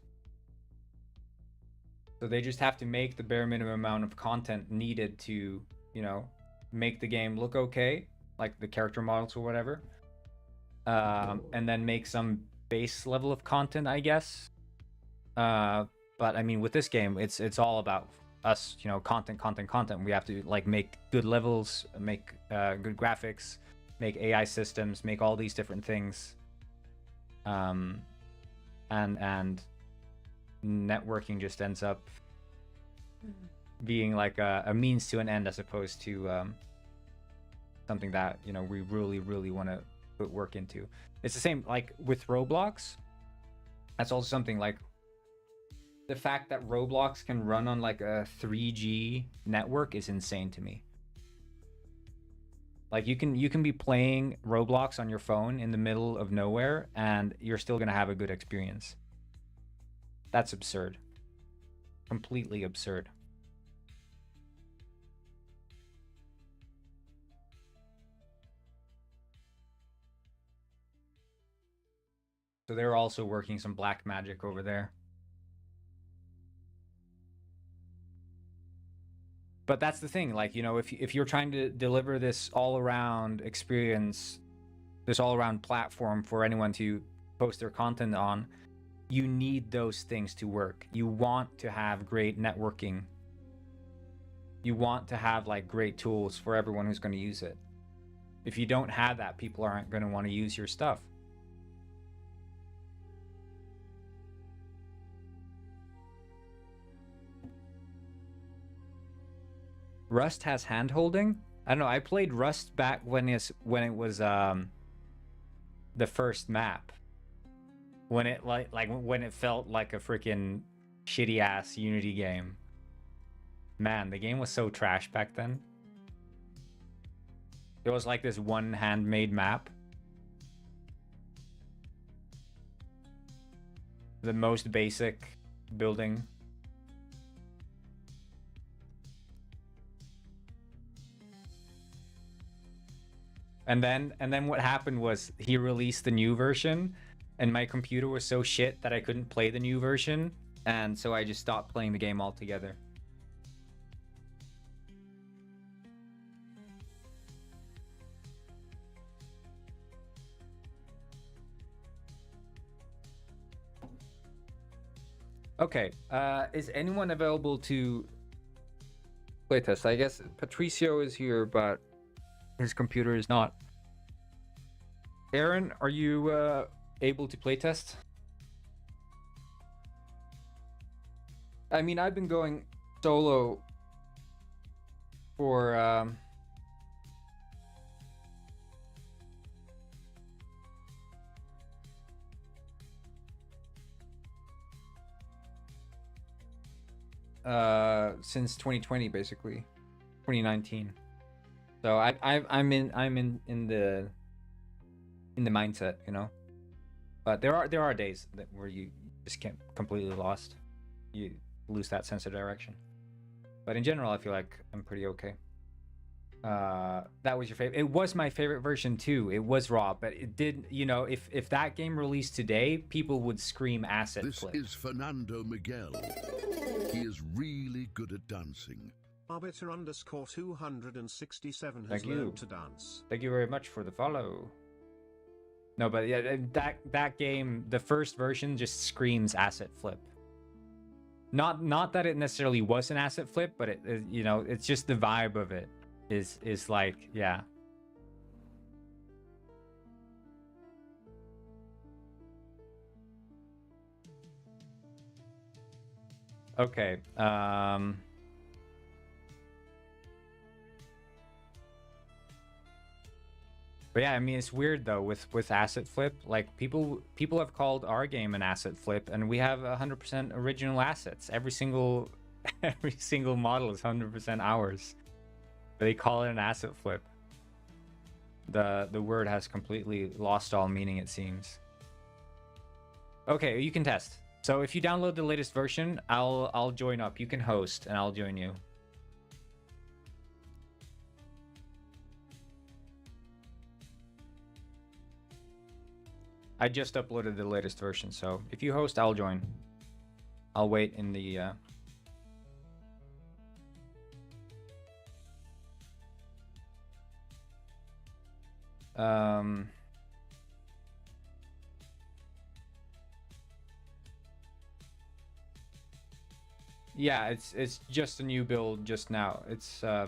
So they just have to make the bare minimum amount of content needed to, you know, make the game look okay, like the character models or whatever, and then make some base level of content, I guess. But I mean, with this game, it's all about us, you know, content. We have to like make good levels, make good graphics, make AI systems, make all these different things. And networking just ends up being like a means to an end as opposed to something that, you know, we really want to put work into. It's the same like with Roblox. That's also something like the fact that Roblox can run on like a 3G network is insane to me. Like you can be playing Roblox on your phone in the middle of nowhere and you're still gonna have a good experience. That's absurd. Completely absurd. So they're also working some black magic over there. But that's the thing, like, you know, if you're trying to deliver this all-around experience, this all-around platform for anyone to post their content on, you need those things to work. You want to have great networking. You want to have like great tools for everyone who's going to use it. If you don't have that, people aren't going to want to use your stuff. Rust has hand-holding? I don't know. I played Rust back when it was the first map. When it when it felt like a freaking shitty ass Unity game. Man, the game was so trash back then. There was like this one handmade map. The most basic building. And then what happened was he released the new version and my computer was so shit that I couldn't play the new version, and so I just stopped playing the game altogether. Okay. Is anyone available to playtest? I guess Patricio is here, but his computer is not. Aaron, are you able to playtest? I mean, I've been going solo for since 2020, basically 2019. So I'm in the mindset, you know. But there are days where you just get completely lost. You lose that sense of direction. But in general, I feel like I'm pretty okay. That was your favorite. It was my favorite version too. It was raw, but it did, you know, if that game released today, people would scream asset This flip. is Fernando Miguel. He is really good at dancing. Arbiter underscore 267 has Thank you. learned to dance. Thank you very much for the follow. No, but yeah, that game, the first version just screams asset flip. Not that it necessarily was an asset flip, but it you know, it's just the vibe of it is like, yeah. Okay. But yeah, I mean, it's weird though with asset flip. Like people have called our game an asset flip, and we have 100% original assets. Every single model is 100% ours. But they call it an asset flip. The word has completely lost all meaning, it seems. Okay, you can test. So if you download the latest version, I'll join up. You can host, and I'll join you. I just uploaded the latest version, so if you host, I'll join. I'll wait in the yeah, it's just a new build just now. It's a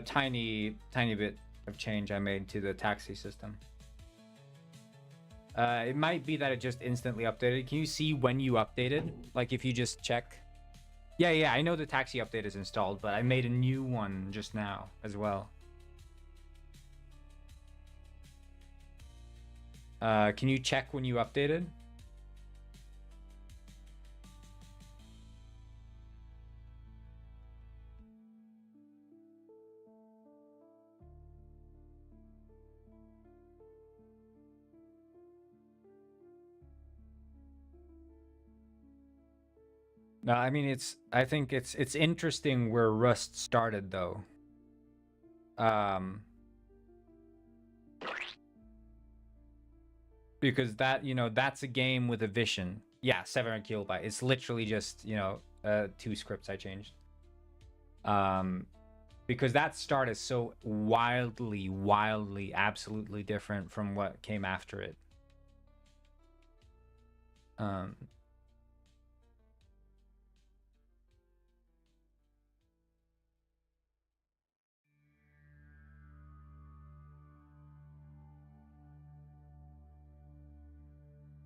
tiny bit of change I made to the taxi system. It might be that it just instantly updated. Can you see when you updated? Like if you just check. Yeah, I know the taxi update is installed, but I made a new one just now as well. Can you check when you updated? No, I mean I think it's interesting where Rust started though. Because that, you know, that's a game with a vision. Yeah, 700 kilobyte. It's literally just, you know, 2 scripts I changed. Because that start is so wildly, absolutely different from what came after it.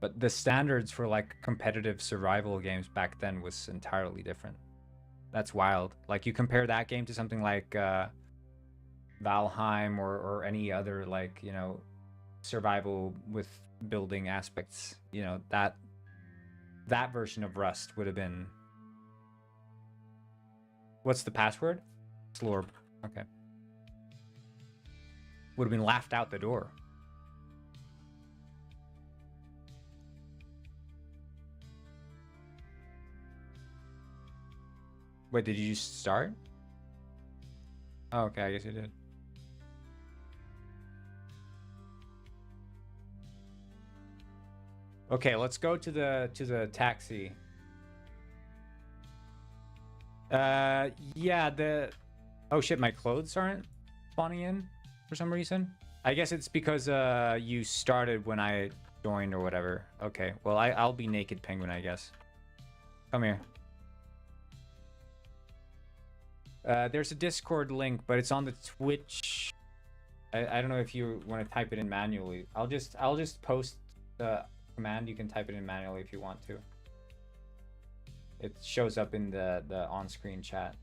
But the standards for like competitive survival games back then was entirely different. That's wild. Like you compare that game to something like Valheim or any other, like, you know, survival with building aspects, you know, that version of Rust would have been... What's the password? Slorb. Okay. Would have been laughed out the door. Wait, did you just start? Oh, okay, I guess you did. Okay, let's go to the taxi. Yeah, oh shit, my clothes aren't spawning in for some reason. I guess it's because you started when I joined or whatever. Okay, well, I'll be naked penguin, I guess. Come here. There's a Discord link, but it's on the Twitch. I don't know if you want to type it in manually. I'll just post the command. You can type it in manually if you want to. It shows up in the on-screen chat.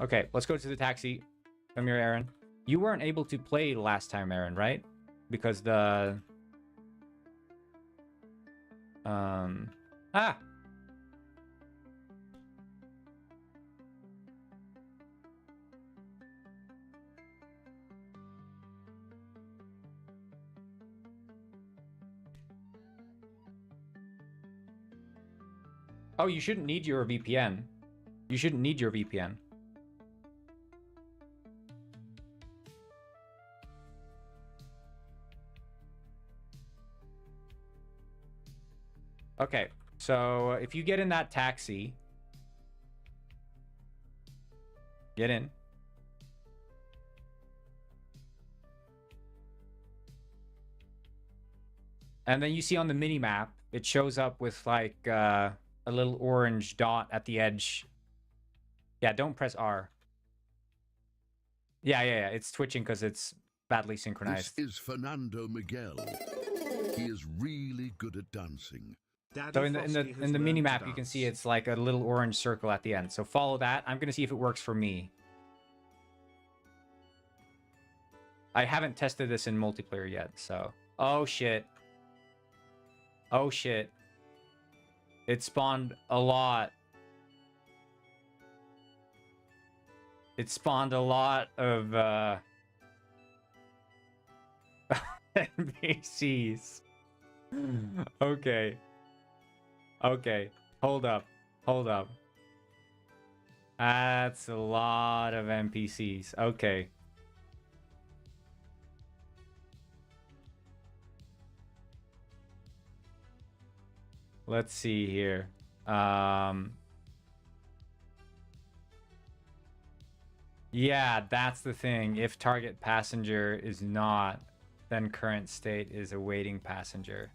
Okay, let's go to the taxi. Come here, Aaron. You weren't able to play last time, Aaron, right? Because the... Ah! Oh, you shouldn't need your VPN. You shouldn't need your VPN. Okay, so if you get in that taxi, get in. And then you see on the mini map, it shows up with like a little orange dot at the edge. Yeah, don't press R. Yeah. It's twitching because it's badly synchronized. This is Fernando Miguel. He is really good at dancing. Daddy So in Frosty has the learned mini to map, you can see dance. it's like a little orange circle at the end. So follow that. I'm gonna see if it works for me. I haven't tested this in multiplayer yet, so. Oh shit. Oh shit. It spawned a lot. It spawned a lot of NPCs. Okay. Okay. Hold up. Hold up. That's a lot of NPCs. Okay. Let's see here. Yeah, that's the thing. If target passenger is not, then current state is awaiting passenger.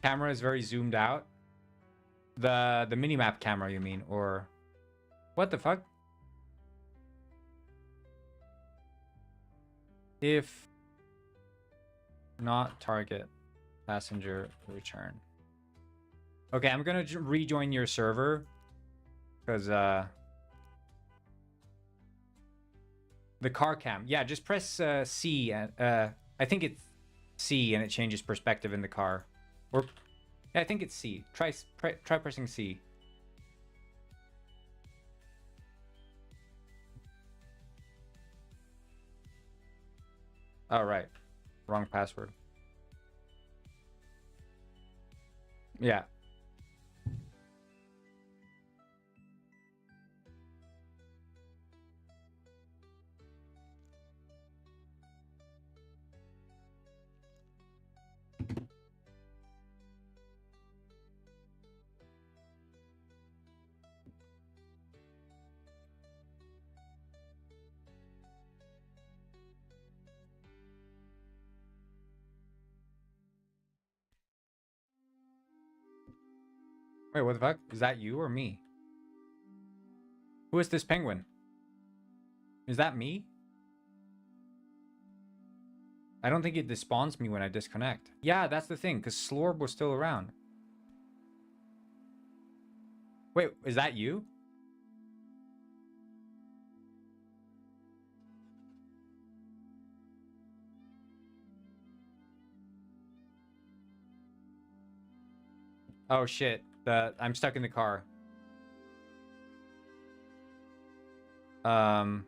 Camera is very zoomed out. The minimap camera, you mean? Or what the fuck? If not target passenger return. Okay, I'm gonna rejoin your server because the car cam. Yeah, just press C and I think it's C and it changes perspective in the car. Or yeah, I think it's C. Try pressing C. Oh, right. Wrong password. Yeah. Wait, what the fuck? Is that you or me? Who is this penguin? Is that me? I don't think it despawns me when I disconnect. Yeah, that's the thing, because Slorb was still around. Wait, is that you? Oh shit. I'm stuck in the car. Can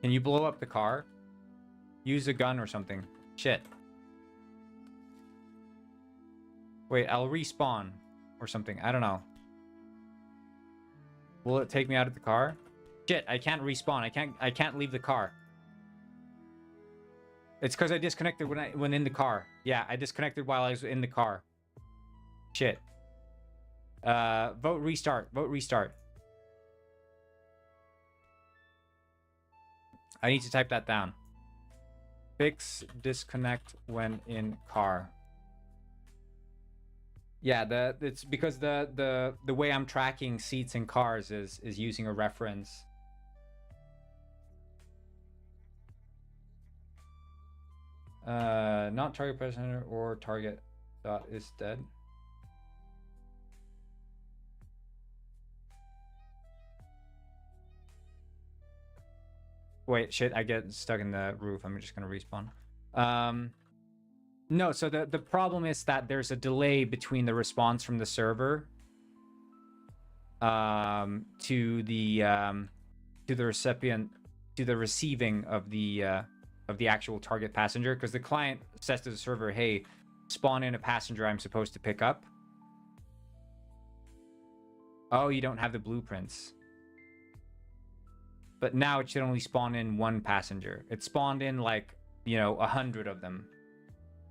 you blow up the car? Use a gun or something. Shit. Wait, I'll respawn or something. I don't know. Will it take me out of the car? Shit, I can't respawn. I can't leave the car. It's because I disconnected when in the car. Yeah, I disconnected while I was in the car. Shit. Vote restart. Vote restart. I need to type that down. Fix disconnect when in car. Yeah, it's because the way I'm tracking seats in cars is using a reference. Not target passenger or target dot is dead. Wait, shit, I get stuck in the roof. I'm just gonna respawn. No, so the problem is that there's a delay between the response from the server to the recipient, to the receiving of the actual target passenger, because the client says to the server, hey, spawn in a passenger I'm supposed to pick up. Oh, you don't have the blueprints. But now it should only spawn in one passenger. It spawned in like, 100 of them.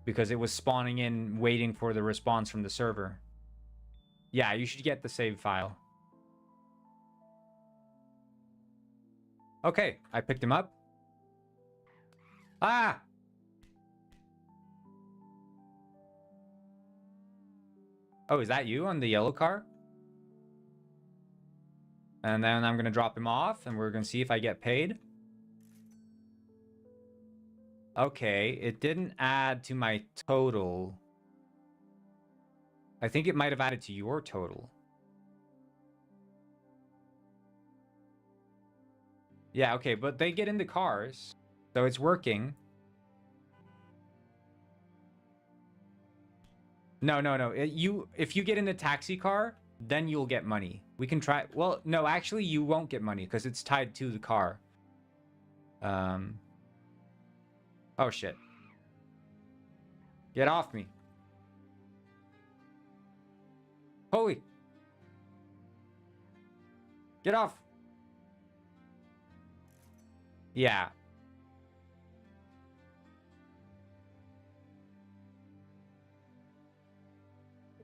Because it was spawning in waiting for the response from the server. Yeah, you should get the save file. Okay, I picked him up. Ah! Oh, is that you on the yellow car? And then I'm going to drop him off, and we're going to see if I get paid. Okay, it didn't add to my total. I think it might have added to your total. Yeah, okay, but they get in the cars, so it's working. No. If you get in the taxi car, then you'll get money. We can try. Well, no, actually, you won't get money because it's tied to the car. Oh, shit. Get off me. Holy. Get off. Yeah.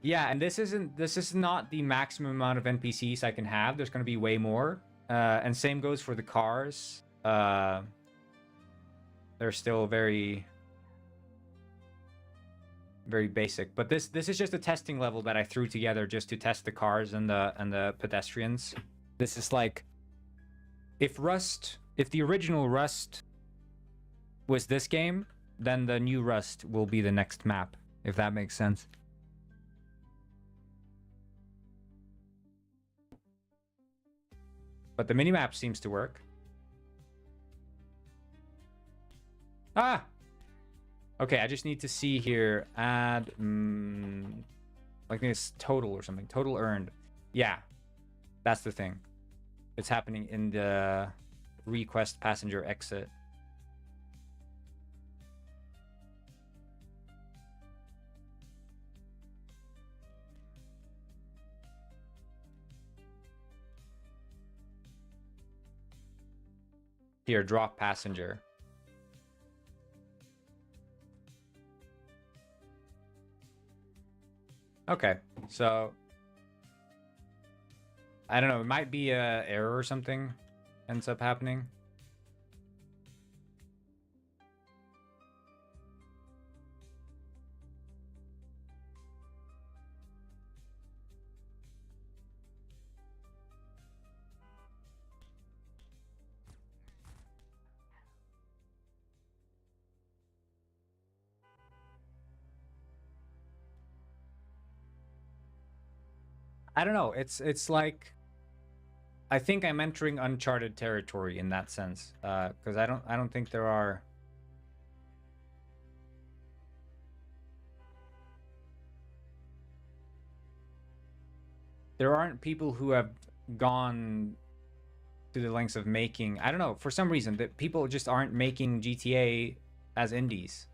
Yeah, and this is not the maximum amount of NPCs I can have. There's going to be way more. And same goes for the cars. They're still very basic. But this is just a testing level that I threw together just to test the cars and the pedestrians. This is like if the original Rust was this game, then the new Rust will be the next map, if that makes sense. But the minimap seems to work. Ah! Okay, I just need to see here. Add... like this total or something. Total earned. Yeah. That's the thing. It's happening in the request passenger exit. Here, drop passenger. Okay, so I don't know, it might be a error or something ends up happening. I don't know. It's like I think I'm entering uncharted territory in that sense, because I don't think there aren't people who have gone to the lengths of making. I don't know, for some reason that people just aren't making GTA as indies.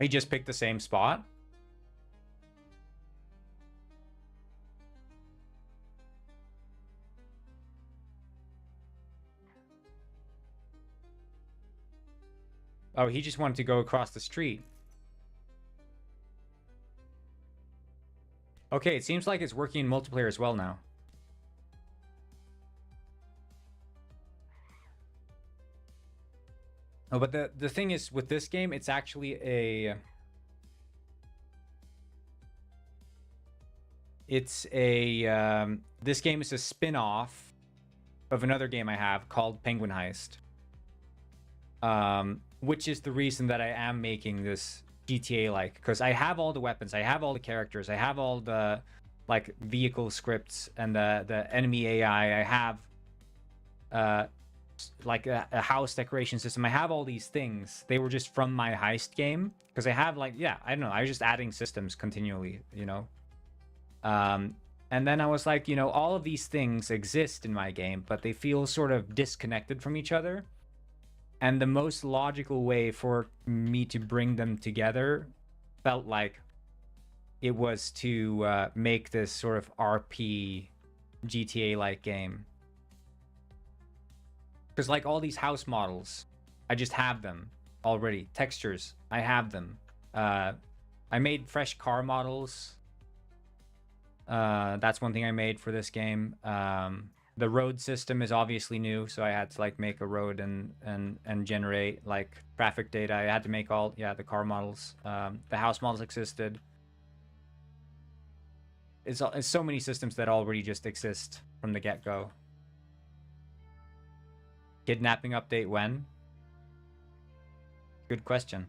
He just picked the same spot. Oh, he just wanted to go across the street. Okay, it seems like it's working in multiplayer as well now. Oh, but the thing is, with this game, it's actually a... It's a... this game is a spin-off of another game I have called Penguin Heist. Which is the reason that I am making this GTA-like, because I have all the weapons, I have all the characters, I have all the like vehicle scripts and the enemy AI, I have like a house decoration system. I have all these things. They were just from my heist game, because I have like, yeah, I don't know, I was just adding systems continually, you know. And then I was like, you know, all of these things exist in my game, but they feel sort of disconnected from each other. And the most logical way for me to bring them together felt like it was to make this sort of RP GTA-like game. Because like all these house models, I just have them already. Textures, I have them. I made fresh car models. That's one thing I made for this game. The road system is obviously new, so I had to like make a road and generate like traffic data. I had to make all, yeah, the car models. The house models existed. It's so many systems that already just exist from the get-go. Kidnapping update when? Good question.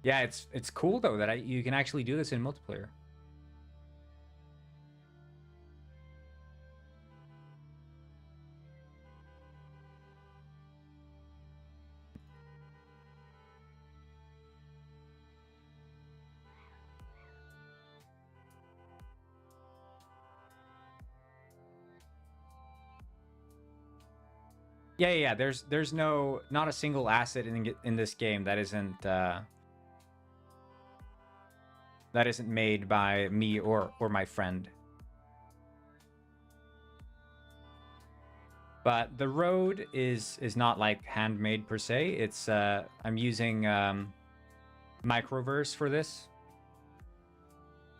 Yeah, it's cool though that you can actually do this in multiplayer. Yeah. There's not a single asset in this game that isn't made by me or my friend. But the road is not like handmade per se. It's I'm using Microverse for this,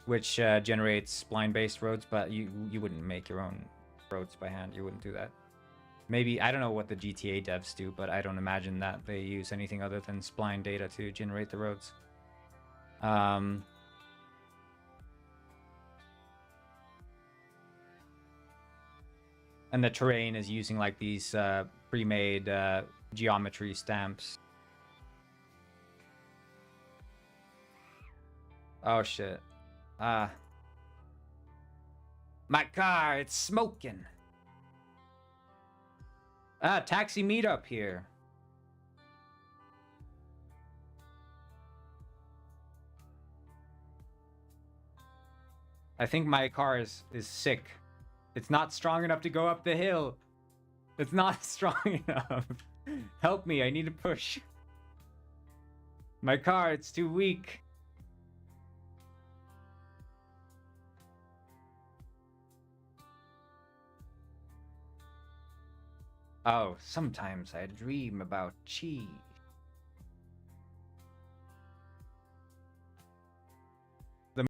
which generates spline-based roads. But you wouldn't make your own roads by hand. You wouldn't do that. Maybe, I don't know what the GTA devs do, but I don't imagine that they use anything other than spline data to generate the roads. And the terrain is using like these pre-made geometry stamps. Oh shit. My car, it's smoking. Taxi meetup here. I think my car is sick. It's not strong enough to go up the hill. It's not strong enough. Help me, I need to push. My car, it's too weak. Oh, sometimes I dream about cheese.